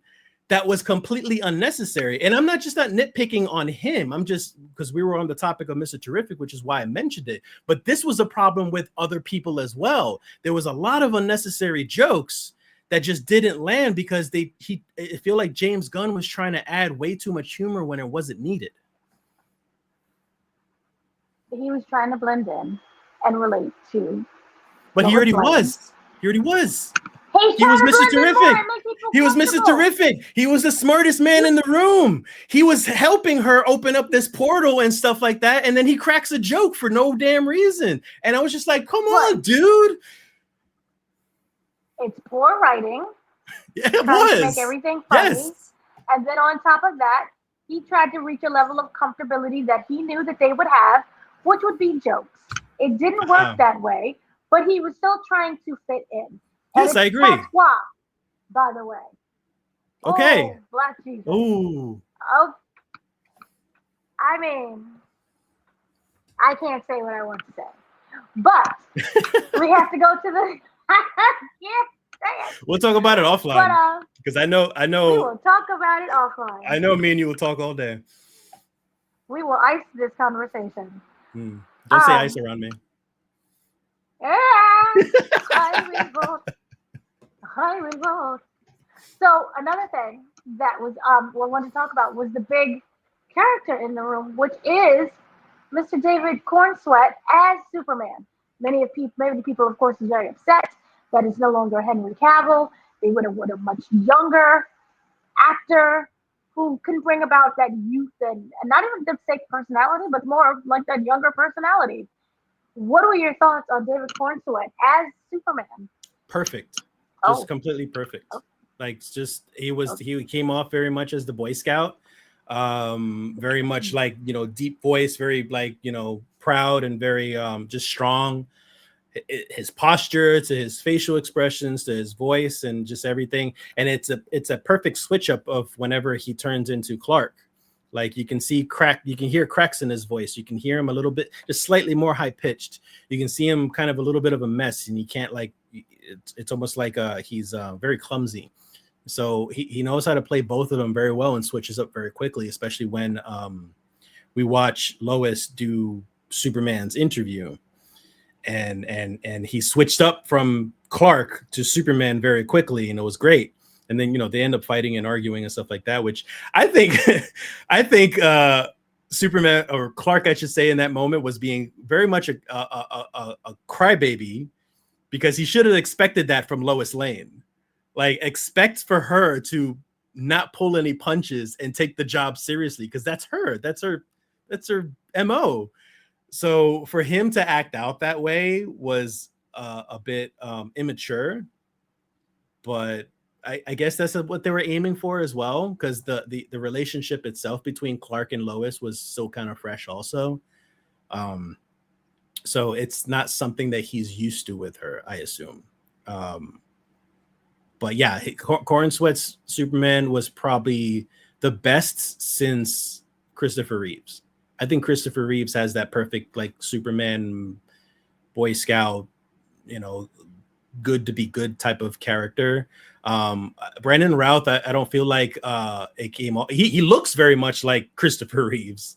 that was completely unnecessary. And I'm not nitpicking on him. I'm just, because we were on the topic of Mr. Terrific, which is why I mentioned it. But this was a problem with other people as well. There was a lot of unnecessary jokes that just didn't land because I feel like James Gunn was trying to add way too much humor when it wasn't needed. He was trying to blend in and relate to. But he already was. He was Mr. Terrific. He was Mr. Terrific. He was the smartest man in the room. He was helping her open up this portal and stuff like that. And then he cracks a joke for no damn reason. And I was just like, come on, dude. It's poor writing. Yeah, it was. To make everything funny. Yes. And then on top of that, he tried to reach a level of comfortability that he knew that they would have, which would be jokes. It didn't work that way, but he was still trying to fit in. Yes, I agree. Patois, by the way. Okay. Oh, Black Jesus. Ooh. Oh, I mean, I can't say what I want to say, but we have to go to the. We'll talk about it offline. Because I know. We will talk about it offline. I know me and you will talk all day. We will ice this conversation. Don't say ice around me. Yeah, I revolt. So another thing that was we wanted to talk about was the big character in the room, which is Mr. David Corenswet as Superman. Many people, of course, are very upset that it's no longer Henry Cavill. They would have a much younger actor who can bring about that youth and not even the fake personality, but more of like that younger personality. What were your thoughts on David Corenswet as Superman? Perfect. Just completely perfect. Like, just he came off very much as the Boy Scout. Very much like, you know, deep voice, very like, you know, proud and very just strong. His posture, to his facial expressions, to his voice, and just everything. And it's a perfect switch up of whenever he turns into Clark. Like you can hear cracks in his voice. You can hear him a little bit, just slightly more high pitched. You can see him kind of a little bit of a mess, and you can't like. It's almost like he's very clumsy. So he knows how to play both of them very well and switches up very quickly, especially when we watch Lois do Superman's interview, and he switched up from Clark to Superman very quickly, and it was great. And then they end up fighting and arguing and stuff like that, which I think Superman, or Clark, I should say, in that moment was being very much a crybaby, because he should have expected that from Lois Lane. Like, expect for her to not pull any punches and take the job seriously, because that's her MO. So for him to act out that way was a bit immature, but I guess that's what they were aiming for as well, because the relationship itself between Clark and Lois was so kind of fresh also. So it's not something that he's used to with her, I assume. But yeah, Corenswet's Superman was probably the best since Christopher Reeves. I think Christopher Reeves has that perfect like Superman, Boy Scout, good to be good type of character. Brandon Routh, I don't feel like it came off. He looks very much like Christopher Reeves,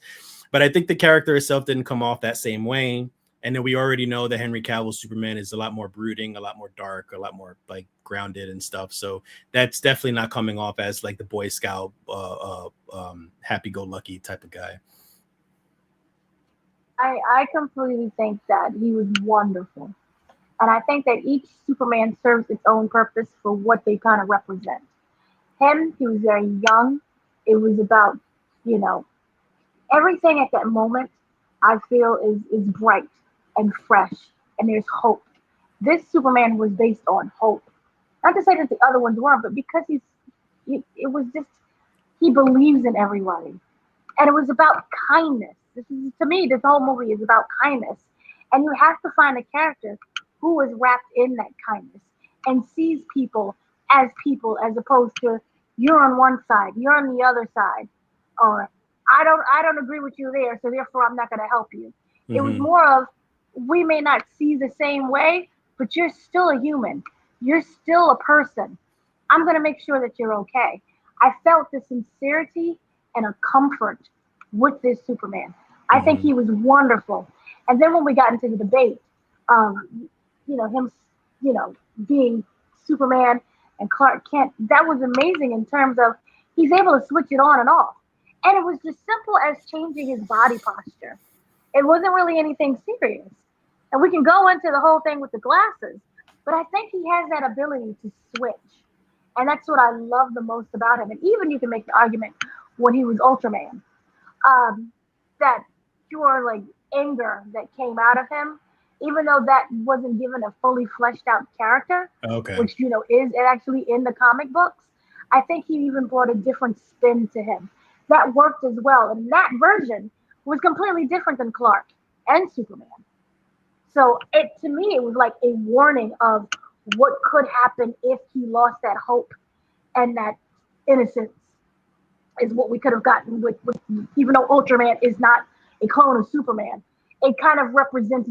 but I think the character itself didn't come off that same way. And then we already know that Henry Cavill's Superman is a lot more brooding, a lot more dark, a lot more like grounded and stuff. So that's definitely not coming off as like the Boy Scout, happy-go-lucky type of guy. I completely think that he was wonderful. And I think that each Superman serves its own purpose for what they kind of represent. Him, he was very young. It was about, everything at that moment, I feel is bright and fresh, and there's hope. This Superman was based on hope. Not to say that the other ones weren't, but because it was just, he believes in everybody. And it was about kindness. To me, this whole movie is about kindness. And you have to find a character who is wrapped in that kindness and sees people as opposed to you're on one side, you're on the other side, or I don't agree with you there, so therefore I'm not going to help you. Mm-hmm. It was more of, we may not see the same way, but you're still a human. You're still a person. I'm going to make sure that you're okay. I felt the sincerity and a comfort with this Superman. I think he was wonderful. And then when we got into the debate, him, being Superman and Clark Kent, that was amazing in terms of he's able to switch it on and off. And it was just simple as changing his body posture. It wasn't really anything serious. And we can go into the whole thing with the glasses, but I think he has that ability to switch. And that's what I love the most about him. And even you can make the argument when he was Ultraman, that pure like anger that came out of him, even though that wasn't given a fully fleshed out character, which is actually in the comic books, I think he even brought a different spin to him that worked as well. And that version was completely different than Clark and Superman. So to me, it was like a warning of what could happen if he lost that hope and that innocence, is what we could have gotten with even though Ultraman is not a clone of Superman, it kind of represents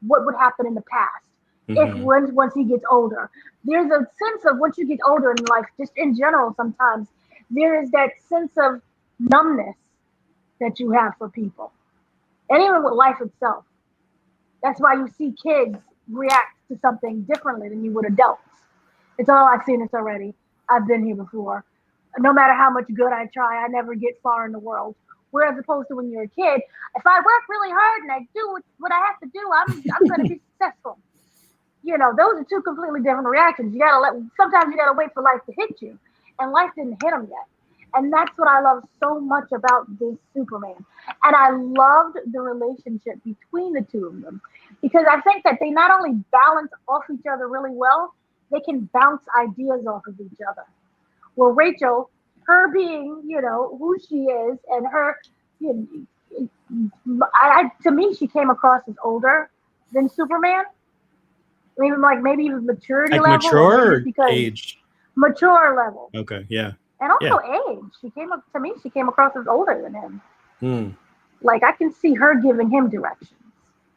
what would happen in the past. If once he gets older. There's a sense of once you get older in life, just in general sometimes, there is that sense of numbness that you have for people. And even with life itself. That's why you see kids react to something differently than you would adults. It's I've seen this already. I've been here before. No matter how much good I try, I never get far in the world. Whereas opposed to when you're a kid, if I work really hard and I do what I have to do, I'm going to be successful. Those are two completely different reactions. Sometimes you gotta wait for life to hit you, and life didn't hit him yet. And that's what I love so much about this Superman. And I loved the relationship between the two of them, because I think that they not only balance off each other really well, they can bounce ideas off of each other. Well, Rachel, her being, who she is, and her, to me, she came across as older than Superman. Maybe even maturity level. Mature or age? Mature level. Okay, yeah. And also age. She came up to me. She came across as older than him. Like I can see her giving him directions.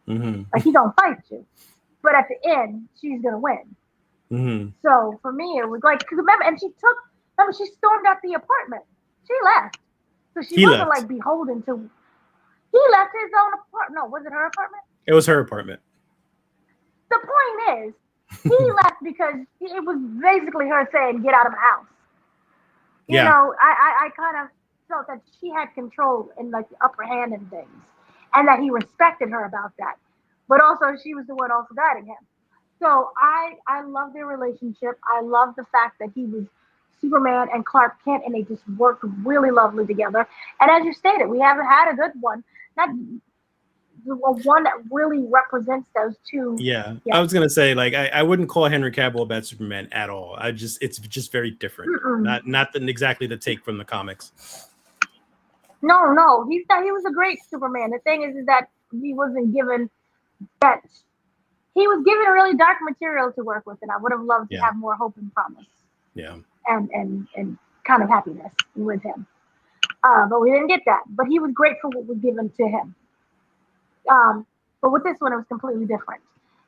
Like he gonna fight you, but at the end she's gonna win. So for me, it was like, cause remember, and she stormed out the apartment. She left, so she wasn't like beholden to. He left his own apartment. No, was it her apartment? It was her apartment. The point is, he left because it was basically her saying, "Get out of my house." You know, I kind of felt that she had control and like the upper hand in things, and that he respected her about that. But also, she was the one also guiding him. So I love their relationship. I love the fact that he was Superman and Clark Kent, and they just worked really lovely together. And as you stated, we haven't had a good one. Not one that really represents those two. Yeah. I was gonna say, like, I wouldn't call Henry Cavill a bad Superman at all. It's just very different. Not exactly the take from the comics. No, he was a great Superman. The thing is that he wasn't given that. He was given really dark material to work with, and I would have loved to have more hope and promise. Yeah. And kind of happiness with him. But we didn't get that. But he was great for what was given to him. But with this one, it was completely different.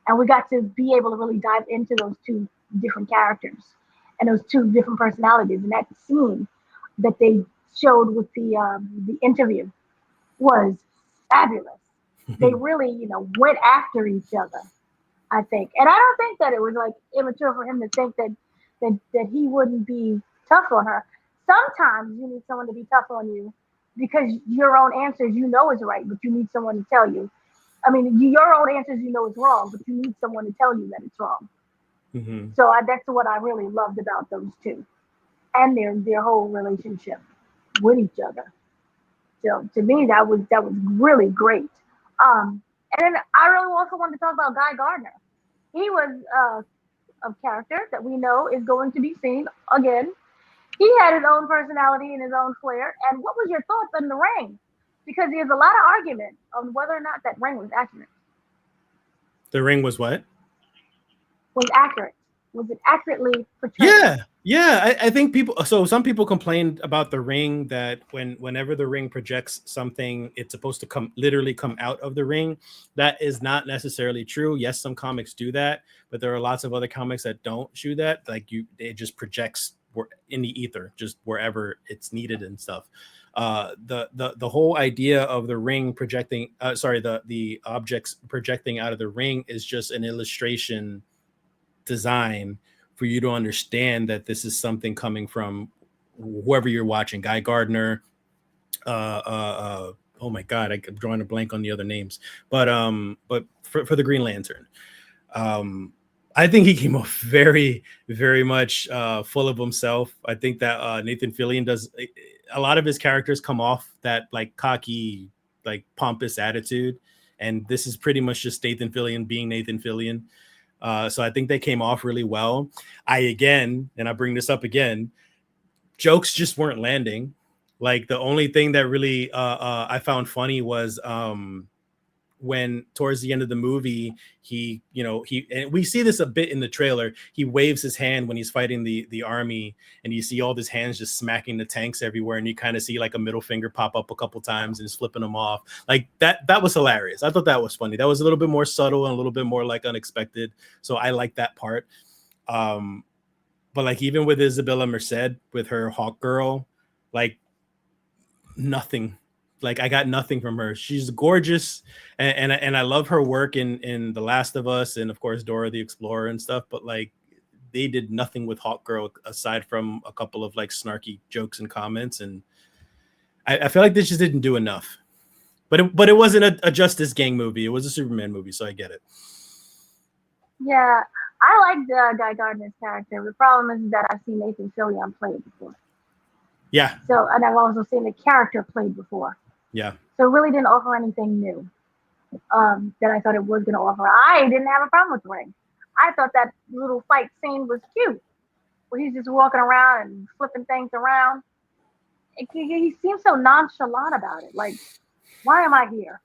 And we got to be able to really dive into those two different characters and those two different personalities. And that scene that they showed with the interview was fabulous. They really, went after each other, I think. And I don't think that it was like immature for him to think that he wouldn't be tough on her. Sometimes you need someone to be tough on you because your own answers is right, but you need someone to tell you. I mean, your own answers is wrong, but you need someone to tell you that it's wrong. So that's what I really loved about those two, and their whole relationship with each other. So to me, that was really great. And then I really also wanted to talk about Guy Gardner. He was a character that we know is going to be seen again. He had his own personality and his own flair. And what was your thoughts on the ring? Because there's a lot of argument on whether or not that ring was accurate. The ring was what? Was accurate. Was it accurately portrayed? Yeah. I think some people complained about the ring, that whenever the ring projects something, it's supposed to literally come out of the ring. That is not necessarily true. Yes, some comics do that, but there are lots of other comics that don't do that. Like it just projects in the ether, just wherever it's needed and stuff. The whole idea of the ring projecting, the objects projecting out of the ring is just an illustration design for you to understand that this is something coming from whoever you're watching. Guy Gardner, oh my god, I'm drawing a blank on the other names, but for the Green Lantern, I think he came off very, very much full of himself. I think that Nathan Fillion does a lot of his characters come off that like cocky, like pompous attitude, and this is pretty much just Nathan Fillion being Nathan Fillion. So I think they came off really well. I bring this up again, jokes just weren't landing. Like the only thing that really I found funny was when towards the end of the movie, he and we see this a bit in the trailer, he waves his hand when he's fighting the army, and you see all his hands just smacking the tanks everywhere, and you kind of see like a middle finger pop up a couple times and just flipping them off. Like that was hilarious. I thought that was funny. That was a little bit more subtle and a little bit more like unexpected, so I like that part. But like even with Isabella Merced with her Hawk Girl, like nothing. Like I got nothing from her. She's gorgeous, and I love her work in The Last of Us, and of course Dora the Explorer and stuff. But like they did nothing with Hawk Girl aside from a couple of like snarky jokes and comments, and I feel like this just didn't do enough. But it wasn't a Justice Gang movie. It was a Superman movie, so I get it. Yeah, I like Guy Gardner's character. The problem is that I've seen Nathan Fillion play it before. Yeah. So, and I've also seen the character played before. Yeah. So it really didn't offer anything new that I thought it was going to offer. I didn't have a problem with the ring. I thought that little fight scene was cute, where he's just walking around and flipping things around. He seems so nonchalant about it. Like, why am I here?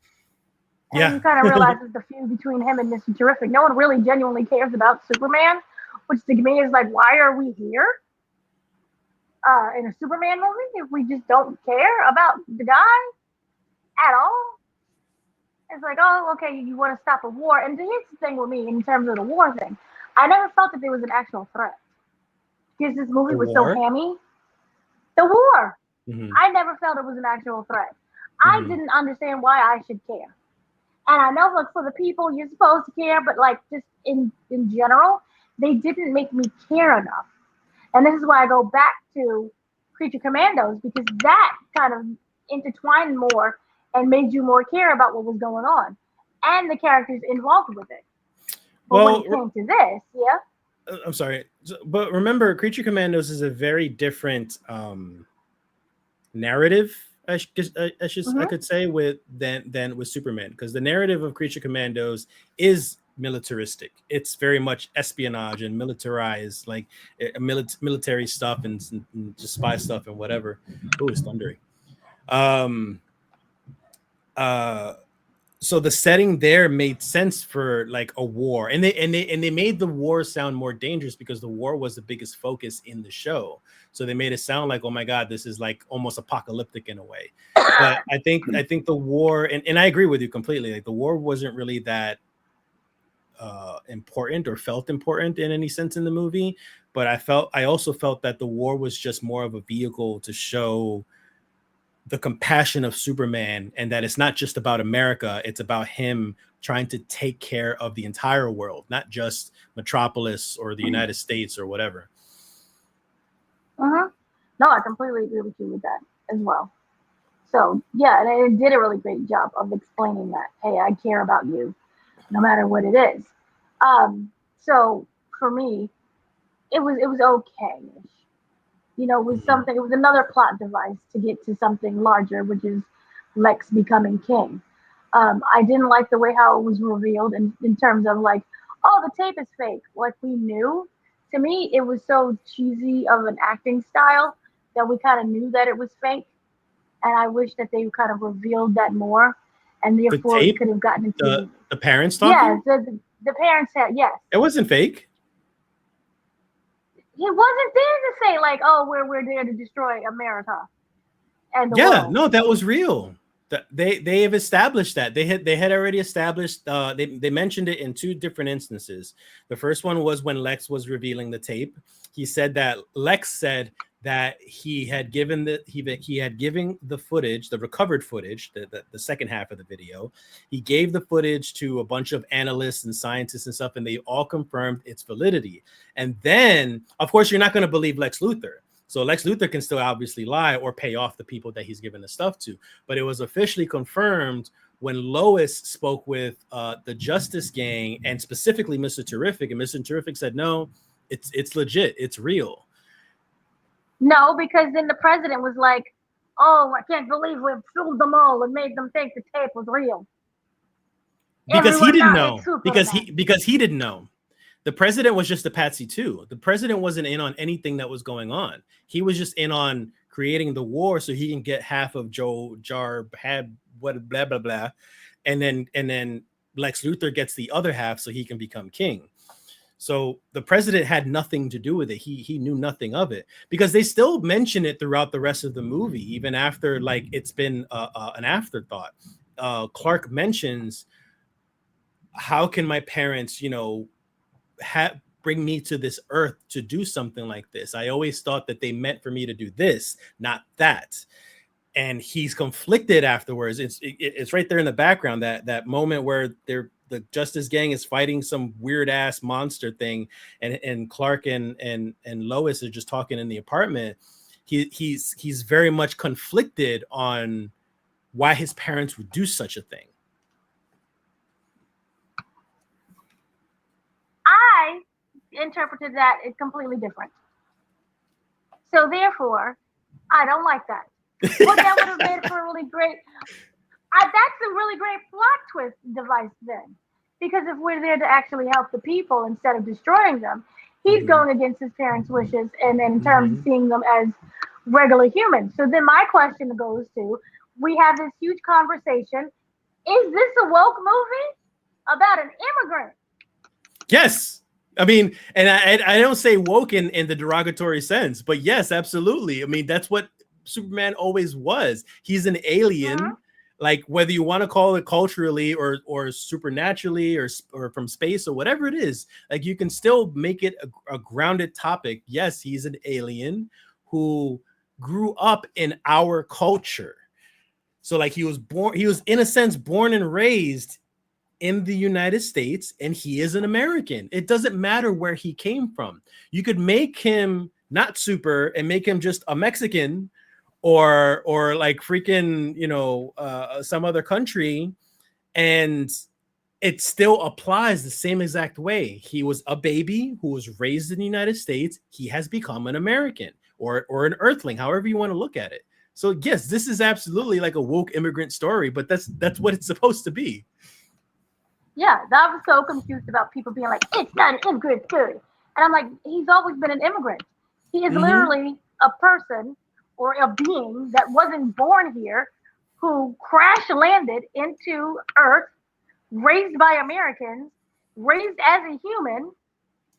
And you kind of realize the feud between him and Mr. Terrific. No one really genuinely cares about Superman, which to me is like, why are we here? in a Superman movie if we just don't care about the guy at all? It's like, oh, okay, you want to stop a war. And here's the thing with me in terms of the war thing. I never felt that there was an actual threat because this movie The was so war. hammy. The war. Mm-hmm. I never felt it was an actual threat. I Mm-hmm. didn't understand why I should care. And I know, like, for the people, you're supposed to care, but, like, just in general, they didn't make me care enough. And this is why I go back to Creature Commandos, because that kind of intertwined more and made you more care about what was going on and the characters involved with it. But when Well, it came to this, yeah. I'm sorry, but remember, Creature Commandos is a very different narrative. I Mm-hmm. could say with than with Superman, because the narrative of Creature Commandos is militaristic. It's very much espionage and militarized, like military stuff and just spy stuff and whatever. Oh, it's thundering. Um, uh, so the setting there made sense for like a war, and they made the war sound more dangerous because the war was the biggest focus in the show. So they made it sound like, oh my god, this is like almost apocalyptic in a way. But I think the war, and I agree with you completely, like the war wasn't really that important or felt important in any sense in the movie. But I also felt that the war was just more of a vehicle to show the compassion of Superman, and that it's not just about America, it's about him trying to take care of the entire world, not just Metropolis or the United States or whatever. Mm-hmm. No, I completely agree with you with that as well. So, yeah, and it did a really great job of explaining that, hey, I care about you no matter what it is. So for me, it was okay. It was Mm-hmm. something. It was another plot device to get to something larger, which is Lex becoming king. I didn't like the way how it was revealed in terms of like, oh, the tape is fake. Like we knew. To me, it was so cheesy of an acting style that we kind of knew that it was fake, and I wish that they kind of revealed that more, and The therefore we tape, could have gotten the into the parents yeah, talking, the parents had yes. it wasn't fake. He wasn't there to say like, oh, we're there to destroy America and the Yeah, world. no, that was real. They have established that they had already established. They mentioned it in two different instances. The first one was when Lex was revealing the tape. He said that Lex said that he had given the footage, the recovered footage, the second half of the video. He gave the footage to a bunch of analysts and scientists and stuff, and they all confirmed its validity. And then, of course, you're not going to believe Lex Luthor. So Lex Luthor can still obviously lie or pay off the people that he's given the stuff to. But it was officially confirmed when Lois spoke with the Justice Gang and specifically Mr. Terrific. And Mr. Terrific said, no, it's legit. It's real. No, because then the president was like, oh, I can't believe we've fooled them all and made them think the tape was real. Because he Everyone didn't now hates know. Superman. Because he didn't know. The president was just a patsy too. The president wasn't in on anything that was going on. He was just in on creating the war so he can get half of Joe Jar had what blah blah blah, and then Lex Luthor gets the other half so he can become king. So the president had nothing to do with it. He knew nothing of it because they still mention it throughout the rest of the movie, even after like it's been an afterthought. Clark mentions, how can my parents, bring me to this earth to do something like this? I always thought that they meant for me to do this, not that. And he's conflicted afterwards. It's right there in the background, that moment where the Justice Gang is fighting some weird ass monster thing, and Clark and Lois are just talking in the apartment. He's very much conflicted on why his parents would do such a thing. I interpreted that as completely different. So therefore, I don't like that. But that would have made for a really great. That's a really great plot twist device then, because if we're there to actually help the people instead of destroying them, he's Mm-hmm. going against his parents' wishes, and then in terms of Mm-hmm. seeing them as regular humans. So then my question goes to: we have this huge conversation. Is this a woke movie about an immigrant? Yes. I mean, and I don't say woke in the derogatory sense, but yes, absolutely. I mean, that's what Superman always was. He's an alien, like whether you want to call it culturally or supernaturally or from space or whatever it is, like you can still make it a grounded topic. Yes, he's an alien who grew up in our culture. So like he was in a sense born and raised in the United States, and he is an American. It doesn't matter where he came from. You could make him not super and make him just a Mexican or like freaking, some other country, and it still applies the same exact way. He was a baby who was raised in the United States. He has become an American or an earthling, however you want to look at it. So yes, this is absolutely like a woke immigrant story, but that's what it's supposed to be. Yeah, I was so confused about people being like, it's not an immigrant story. And I'm like, he's always been an immigrant. He is literally a person or a being that wasn't born here, who crash landed into Earth, raised by Americans, raised as a human,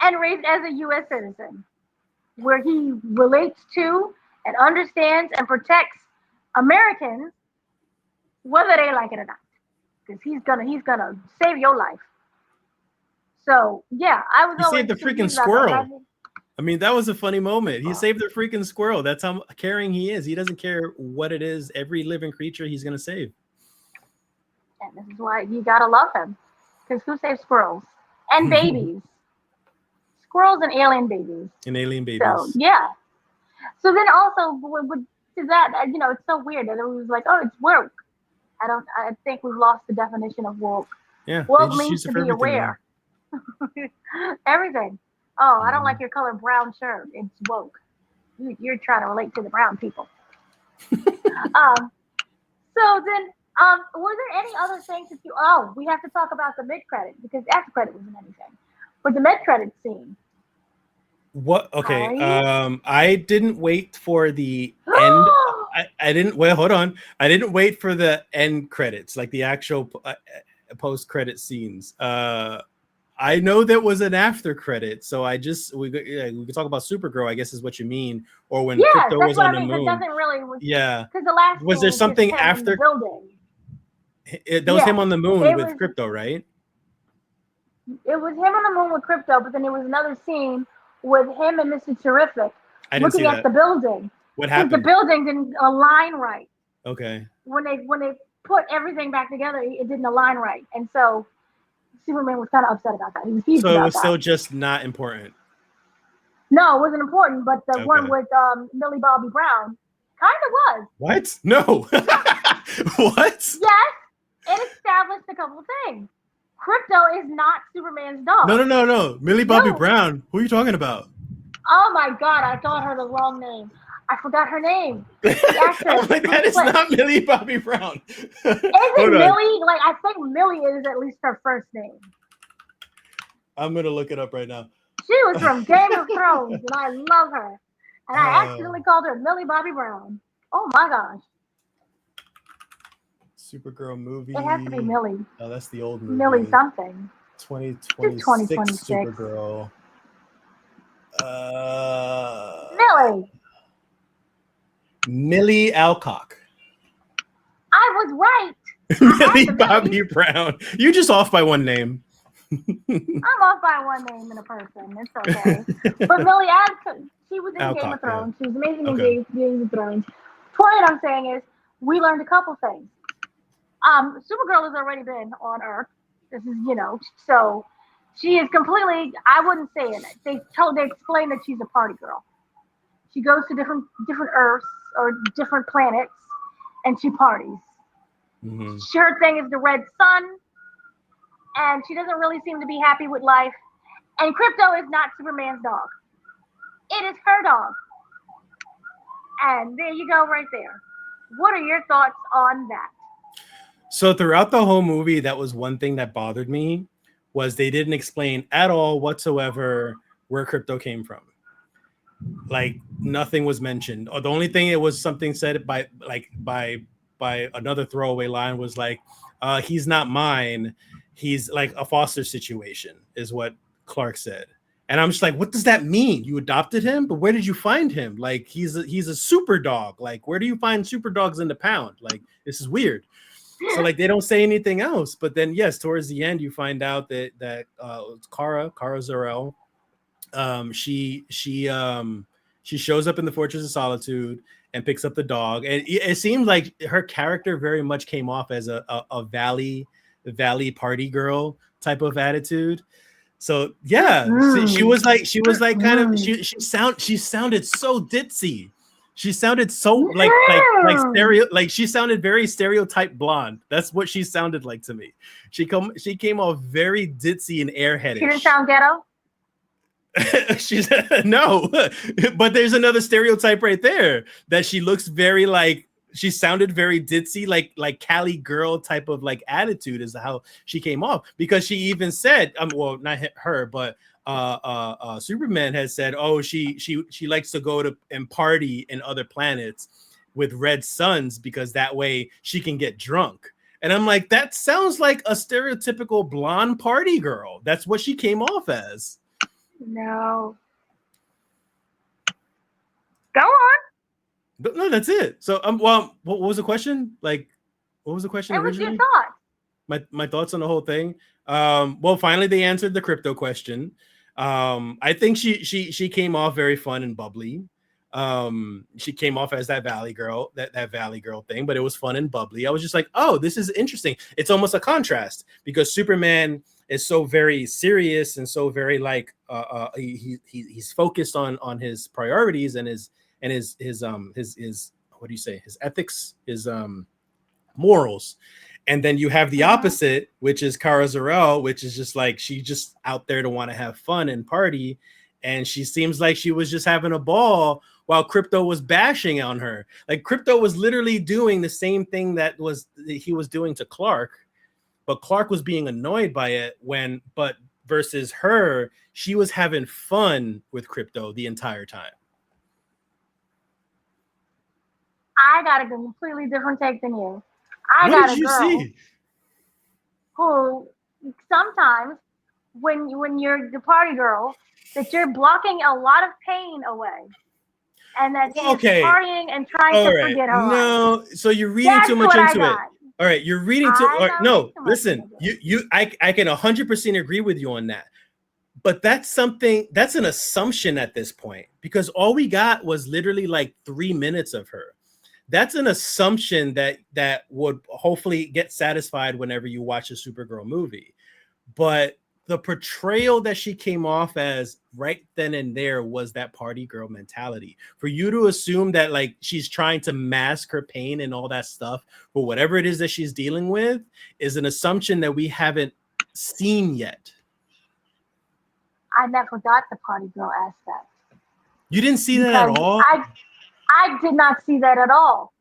and raised as a U.S. citizen, where he relates to and understands and protects Americans, whether they like it or not. Because he's gonna save your life. So yeah, I was. He saved the freaking squirrel. I mean, that was a funny moment. He saved the freaking squirrel. That's how caring he is. He doesn't care what it is. Every living creature he's gonna save. And this is why you gotta love him. Because who saves squirrels and babies? Squirrels and alien babies. And alien babies. So yeah. So then also to that, it's so weird that it was like, oh, it's woke. I think we've lost the definition of woke. Yeah. Woke means to be aware. Everything. Oh, I don't like your color brown shirt. It's woke. You're trying to relate to the brown people. So then, were there any other things that we have to talk about the mid-credit, because after credit wasn't anything. But the mid-credit scene. What? Okay. I didn't wait for the end. I didn't. Well, hold on. I didn't wait for the end credits, like the actual post-credit scenes. I know there was an after credit, so we could talk about Supergirl, I guess is what you mean, or when Krypto was on the moon. That doesn't really. Because the last was there something after? Building. That was him on the moon with Krypto, right? It was him on the moon with Krypto, but then there was another scene with him and Mr. Terrific looking at the building. What happened? The building didn't align right. Okay. When they put everything back together, it didn't align right, and so Superman was kind of upset about that. He was huge about that. So it was still just not important. No, it wasn't important, but the one with Millie Bobby Brown kind of was. What? No. What? Yes, it established a couple of things. Krypto is not Superman's dog. No. Millie Bobby Brown. Who are you talking about? Oh my God, I thought her the wrong name. I forgot her name. The actress. Like, that is not Millie Bobby Brown. Is it Millie? Like, I think Millie is at least her first name. I'm gonna look it up right now. She was from Game of Thrones, and I love her. And I accidentally called her Millie Bobby Brown. Oh my gosh. Supergirl movie. It has to be Millie. Oh, that's the old movie. Millie something. 2026 Supergirl. Millie Alcock. I was right. Millie Bobby Brown. You're just off by one name. I'm off by one name in a person. It's okay. But Millie Alcock, she was in Game of Thrones. Yeah. She was amazing in Game of Thrones. What I'm saying is, we learned a couple things. Supergirl has already been on Earth. This is, so she is completely, I wouldn't say it. They explain that she's a party girl. She goes to different Earths or different planets, and she parties. Mm-hmm. Her thing is the red sun, and she doesn't really seem to be happy with life. And Krypto is not Superman's dog. It is her dog. And there you go right there. What are your thoughts on that? So throughout the whole movie, that was one thing that bothered me, was they didn't explain at all whatsoever where Krypto came from. Like, nothing was mentioned. Or the only thing, it was something said by another throwaway line was like, he's not mine. He's like a foster situation, is what Clark said. And I'm just like, what does that mean? You adopted him, but where did you find him? Like, he's a super dog. Like, where do you find super dogs in the pound? Like, this is weird. So like, they don't say anything else. But then yes, towards the end, you find out that Kara Zor-El, she shows up in the Fortress of Solitude and picks up the dog. And it seemed like her character very much came off as a valley party girl type of attitude. So yeah, she was like kind of she sounded so ditzy. She sounded so like she sounded very stereotype blonde. That's what she sounded like to me. She came off very ditzy and airheadish. She didn't sound ghetto. She's no, but there's another stereotype right there that she looks very like. She sounded very ditzy, like Cali girl type of like attitude is how she came off, because she even said, well, not her, but Superman has said, oh, she likes to go to and party in other planets with red suns because that way she can get drunk. And I'm like, that sounds like a stereotypical blonde party girl. That's what she came off as. No. Go on. No, that's it. So, well, what was the question? Like, what was the question originally? What was your thoughts? My thoughts on the whole thing. Well, finally they answered the Krypto question. I think she came off very fun and bubbly. She came off as that Valley girl, that Valley girl thing, but it was fun and bubbly. I was just like, oh, this is interesting. It's almost a contrast because Superman is so very serious and so very like he's focused on his priorities and his what do you say, his ethics, his morals. And then you have the opposite, which is Kara Zor-El, which is just like, she just out there to want to have fun and party. And she seems like she was just having a ball while Krypto was bashing on her. Like, Krypto was literally doing the same thing that he was doing to Clark, but Clark was being annoyed by it but versus her, she was having fun with Krypto the entire time. I got a completely different take than you. I got a girl who sometimes when you're the party girl, that you're blocking a lot of pain away. And that she's partying and trying to forget her life. So you're reading too much into it. All right, you're reading too listen, I can 100% agree with you on that. But that's an assumption at this point, because all we got was literally like 3 minutes of her. That's an assumption that would hopefully get satisfied whenever you watch a Supergirl movie. But the portrayal that she came off as right then and there was that party girl mentality. For you to assume that like she's trying to mask her pain and all that stuff for whatever it is that she's dealing with is an assumption that we haven't seen yet. I never got the party girl aspect. You didn't see that at all? I did not see that at all,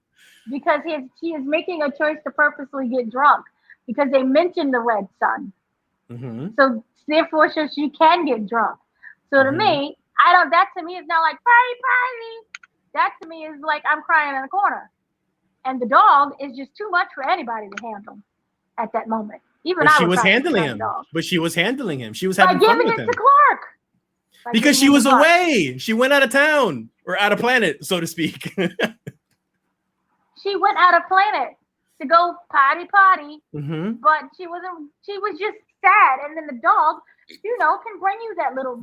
because she is making a choice to purposely get drunk because they mentioned the red sun. Mm-hmm. So therefore, she can get drunk. So to me, that to me is not like party. That to me is like I'm crying in a corner, and the dog is just too much for anybody to handle at that moment. Even she was handling him. But she was handling him. She was having fun with him. To Clark. Because she was away. She went out of town or out of planet, so to speak. She went out of planet to go potty, mm-hmm. but she was just sad. And then the dog, can bring you that little.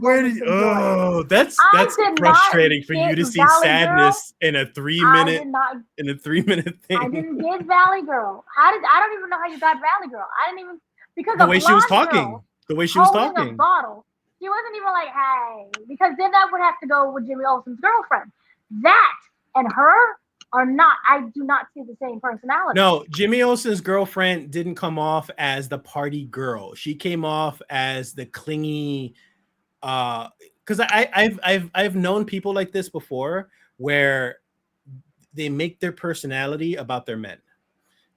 That's frustrating for you to see sadness in a 3 minute thing. I didn't get Valley Girl. I don't even know how you got Valley Girl. I didn't even, because the way she was talking. The way she was talking. A bottle. She wasn't even like, hey, because then that would have to go with Jimmy Olsen's girlfriend. That and her are not, I do not see the same personality. No, Jimmy Olsen's girlfriend didn't come off as the party girl. She came off as the clingy, because I've known people like this before where they make their personality about their men.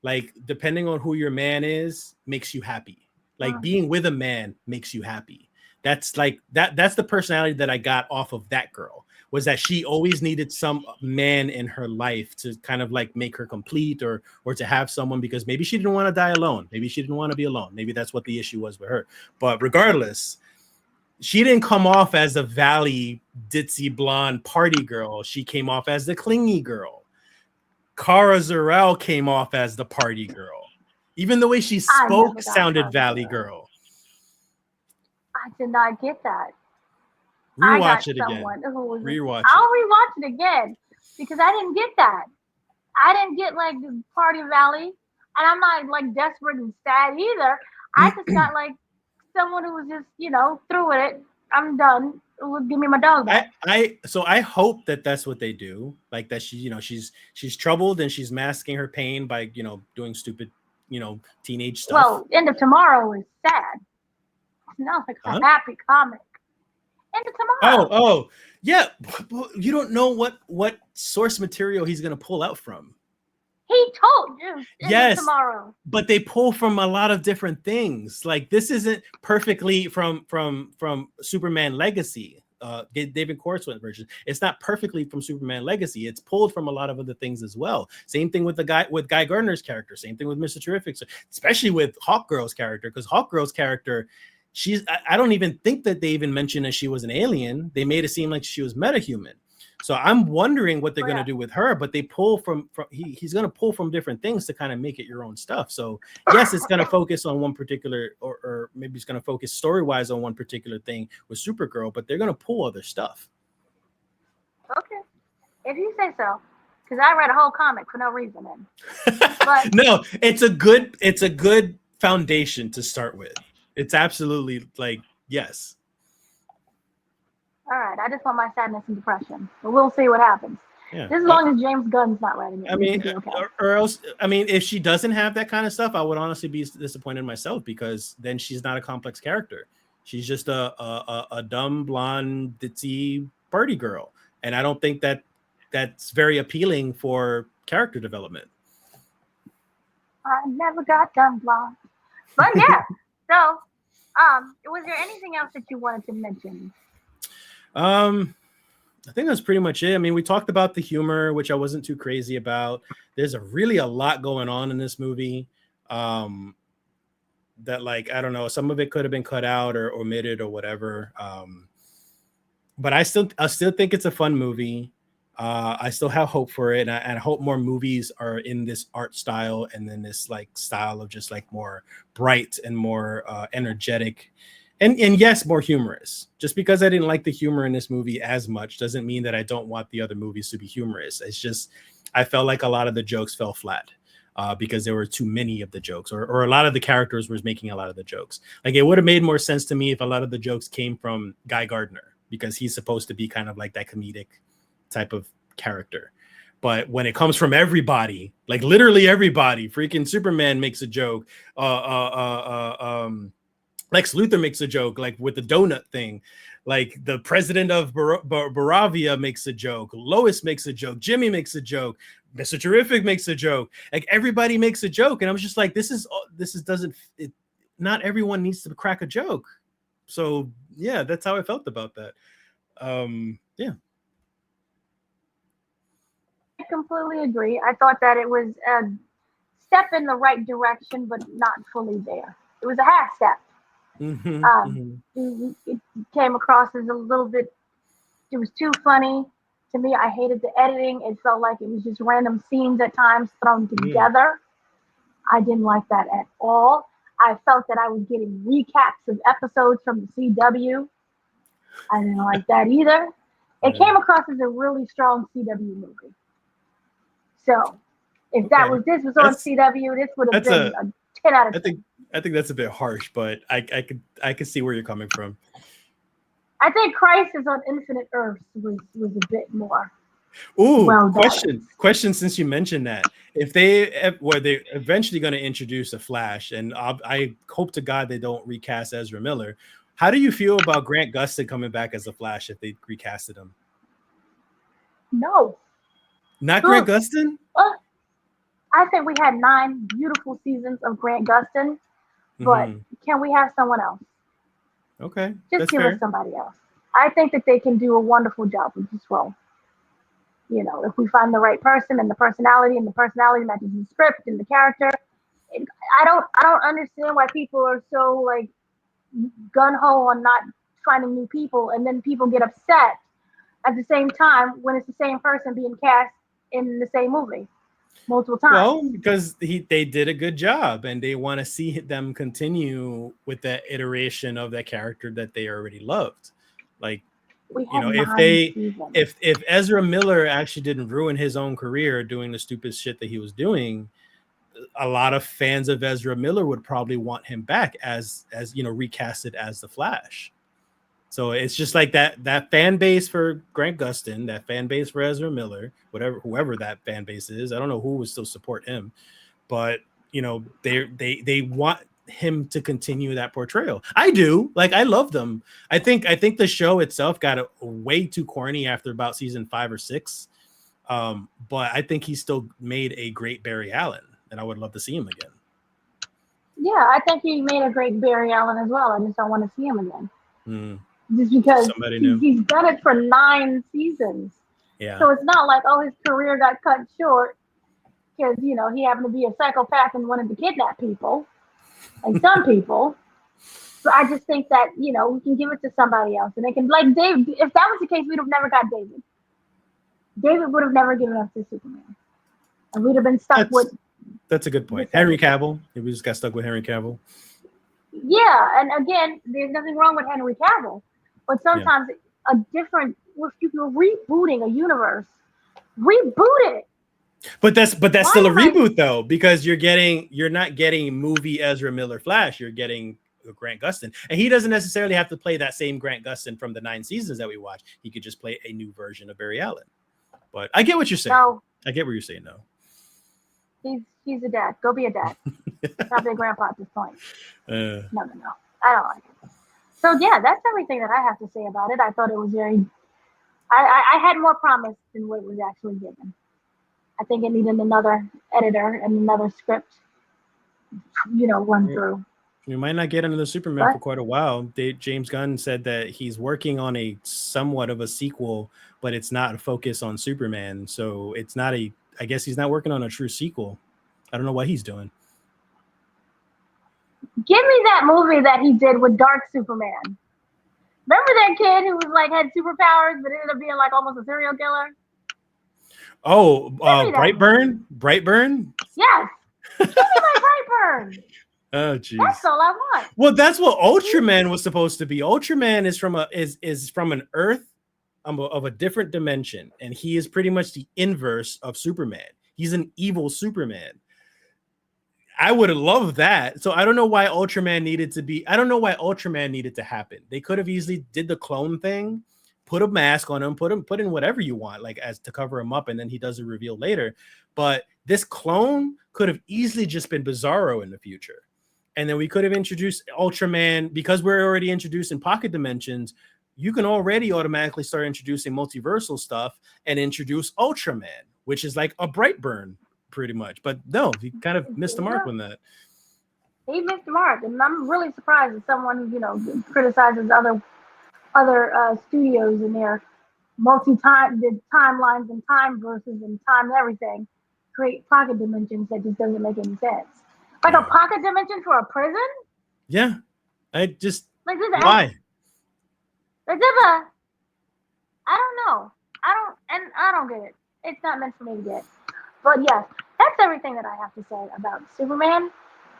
Like, depending on who your man is, makes you happy. Like, being with a man makes you happy. That's like that's the personality that I got off of that girl, was that she always needed some man in her life to kind of like make her complete or to have someone, because maybe she didn't want to die alone. Maybe she didn't want to be alone. Maybe that's what the issue was with her. But regardless, she didn't come off as a valley ditzy blonde party girl. She came off as the clingy girl. Kara Zor-El came off as the party girl. Even the way she spoke sounded valley girl. I did not get that. Rewatch it again. Rewatch I'll rewatch it again because I didn't get that. I didn't get like the party valley, and I'm not like desperate and sad either. I just got like someone who was just, you know, through it. I'm done. Give me my dog back. So I hope that that's what they do. Like that she, you know, she's troubled and she's masking her pain by, you know, doing stupid, you know, teenage stuff. Well, End of Tomorrow is sad. It's not like a happy comic. End of Tomorrow. Oh, yeah. You don't know what source material he's gonna pull out from. He told you. Yes, Tomorrow. But they pull from a lot of different things. Like this isn't perfectly from Superman Legacy, David Corenswet version. It's not perfectly from Superman Legacy. It's pulled from a lot of other things as well. Same thing with Guy Gardner's character. Same thing with Mr. Terrific. Especially with Hawkgirl's character, because Hawkgirl's character, I don't even think that they even mentioned that she was an alien. They made it seem like she was metahuman. So I'm wondering what they're going to do with her, but they pull from he's going to pull from different things to kind of make it your own stuff. So yes, it's going to focus on one particular, or maybe it's going to focus story-wise on one particular thing with Supergirl, but they're going to pull other stuff. Okay, if you say so, because I read a whole comic for no reason. But no, it's a good foundation to start with. It's absolutely like, yes. All right, I just want my sadness and depression, but we'll see what happens. Yeah. Just as long as James Gunn's not writing it. I mean, okay. or else, I mean, if she doesn't have that kind of stuff, I would honestly be disappointed in myself, because then she's not a complex character. She's just a dumb blonde ditzy party girl, and I don't think that's very appealing for character development. I never got dumb blonde, but yeah. So, was there anything else that you wanted to mention? I think that's pretty much it. I mean, we talked about the humor, which I wasn't too crazy about. There's a lot going on in this movie. That, like, I don't know, some of it could have been cut out or omitted or whatever. But I still think it's a fun movie. I still have hope for it, and I hope more movies are in this art style and then this like style of just like more bright and more energetic. And yes, more humorous. Just because I didn't like the humor in this movie as much doesn't mean that I don't want the other movies to be humorous. It's just I felt like a lot of the jokes fell flat because there were too many of the jokes, or a lot of the characters was making a lot of the jokes. Like, it would have made more sense to me if a lot of the jokes came from Guy Gardner, because he's supposed to be kind of like that comedic type of character. But when it comes from everybody, like literally everybody, freaking Superman makes a joke. Lex Luthor makes a joke, like with the donut thing. Like the president of Baravia makes a joke. Lois makes a joke. Jimmy makes a joke. Mr. Terrific makes a joke. Like everybody makes a joke, and I was just like, not everyone needs to crack a joke. So yeah, that's how I felt about that. Yeah. I completely agree. I thought that it was a step in the right direction, but not fully there. It was a half step. It came across as a little bit, it was too funny to me. I hated the editing. It felt like it was just random scenes at times thrown together. I didn't like that at all. I felt that I was getting recaps of episodes from the CW. I didn't like that either. It came across as a really strong CW movie. So if this was on CW, this would have been a 10 out of 10. I think that's a bit harsh, but I could see where you're coming from. I think Crisis on Infinite Earths was a bit more. Ooh, question. Since you mentioned that, if they're eventually going to introduce a Flash, and I hope to God they don't recast Ezra Miller. How do you feel about Grant Gustin coming back as a Flash if they recasted him? No. Not Grant Gustin? I think we had 9 beautiful seasons of Grant Gustin. But can we have someone else? Okay. Just give us somebody else. I think that they can do a wonderful job with this role. You know, if we find the right person and the personality matches the script and the character. I don't understand why people are so like gung ho on not finding new people, and then people get upset at the same time when it's the same person being cast in the same movie multiple times. Well, because they did a good job, and they want to see them continue with that iteration of that character that they already loved. Like, if Ezra Miller actually didn't ruin his own career doing the stupid shit that he was doing, a lot of fans of Ezra Miller would probably want him back as recasted as the Flash. So it's just like that fan base for Grant Gustin, that fan base for Ezra Miller, whoever that fan base is. I don't know who would still support him, but they want him to continue that portrayal. I do. Like, I love them. I think the show itself got way too corny after about season 5 or 6. But I think he still made a great Barry Allen, and I would love to see him again. Yeah, I think he made a great Barry Allen as well. I just don't want to see him again. Just because he's done it for 9 seasons. Yeah. So it's not like, his career got cut short because, he happened to be a psychopath and wanted to kidnap people, like some people. So I just think that, we can give it to somebody else. And they can, like Dave, if that was the case, we'd have never got David. David would have never given up to Superman. And we'd have been stuck with... That's a good point. Henry Cavill. We just got stuck with Henry Cavill. Yeah, and again, there's nothing wrong with Henry Cavill. But sometimes if you're rebooting a universe, reboot it. But that's still a reboot though, because you're not getting movie Ezra Miller Flash. You're getting Grant Gustin, and he doesn't necessarily have to play that same Grant Gustin from the 9 seasons that we watched. He could just play a new version of Barry Allen. But I get what you're saying. No. I get what you're saying. No, he's a dad. Go be a dad. Not be a grandpa at this point. No. I don't like it. So yeah, that's everything that I have to say about it. I thought it was very. I had more promise than what was actually given. I think it needed another editor and another script, run through. We might not get another Superman for quite a while. James Gunn said that he's working on a somewhat of a sequel, but it's not a focus on Superman. So it's not I guess he's not working on a true sequel. I don't know what he's doing. Give me that movie that he did with Dark Superman. Remember that kid who was like had superpowers but ended up being like almost a serial killer? Oh, Brightburn? Brightburn? Yes. Give me my Brightburn. Oh, geez. That's all I want. Well, that's what Ultraman was supposed to be. Ultraman is from an Earth of a different dimension, and he is pretty much the inverse of Superman. He's an evil Superman. I would have loved that. So I don't know why Ultraman needed to happen. They could have easily did the clone thing, put a mask on him, put in whatever you want, like as to cover him up, and then he does a reveal later. But this clone could have easily just been Bizarro in the future. And then we could have introduced Ultraman, because we're already introducing pocket dimensions. You can already automatically start introducing multiversal stuff and introduce Ultraman, which is like a Brightburn pretty much. But no, he kind of missed the mark on that. He missed the mark, and I'm really surprised that someone who criticizes other studios and their timelines and time verses and time everything create pocket dimensions that just doesn't make any sense. Like a pocket dimension for a prison? Yeah, I just like why? I don't know. I don't get it. It's not meant for me to get. But yes, that's everything that I have to say about Superman,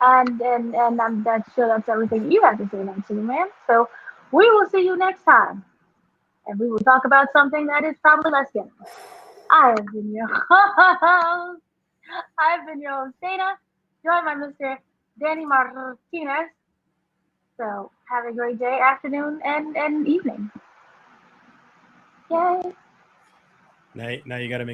and I'm sure that's everything you have to say about Superman. So we will see you next time, and we will talk about something that is probably less good. I have been your host. I've been your host, Dana, joined by Mr. Danny Martinez. So have a great day, afternoon, and evening. Yay! Now you got to make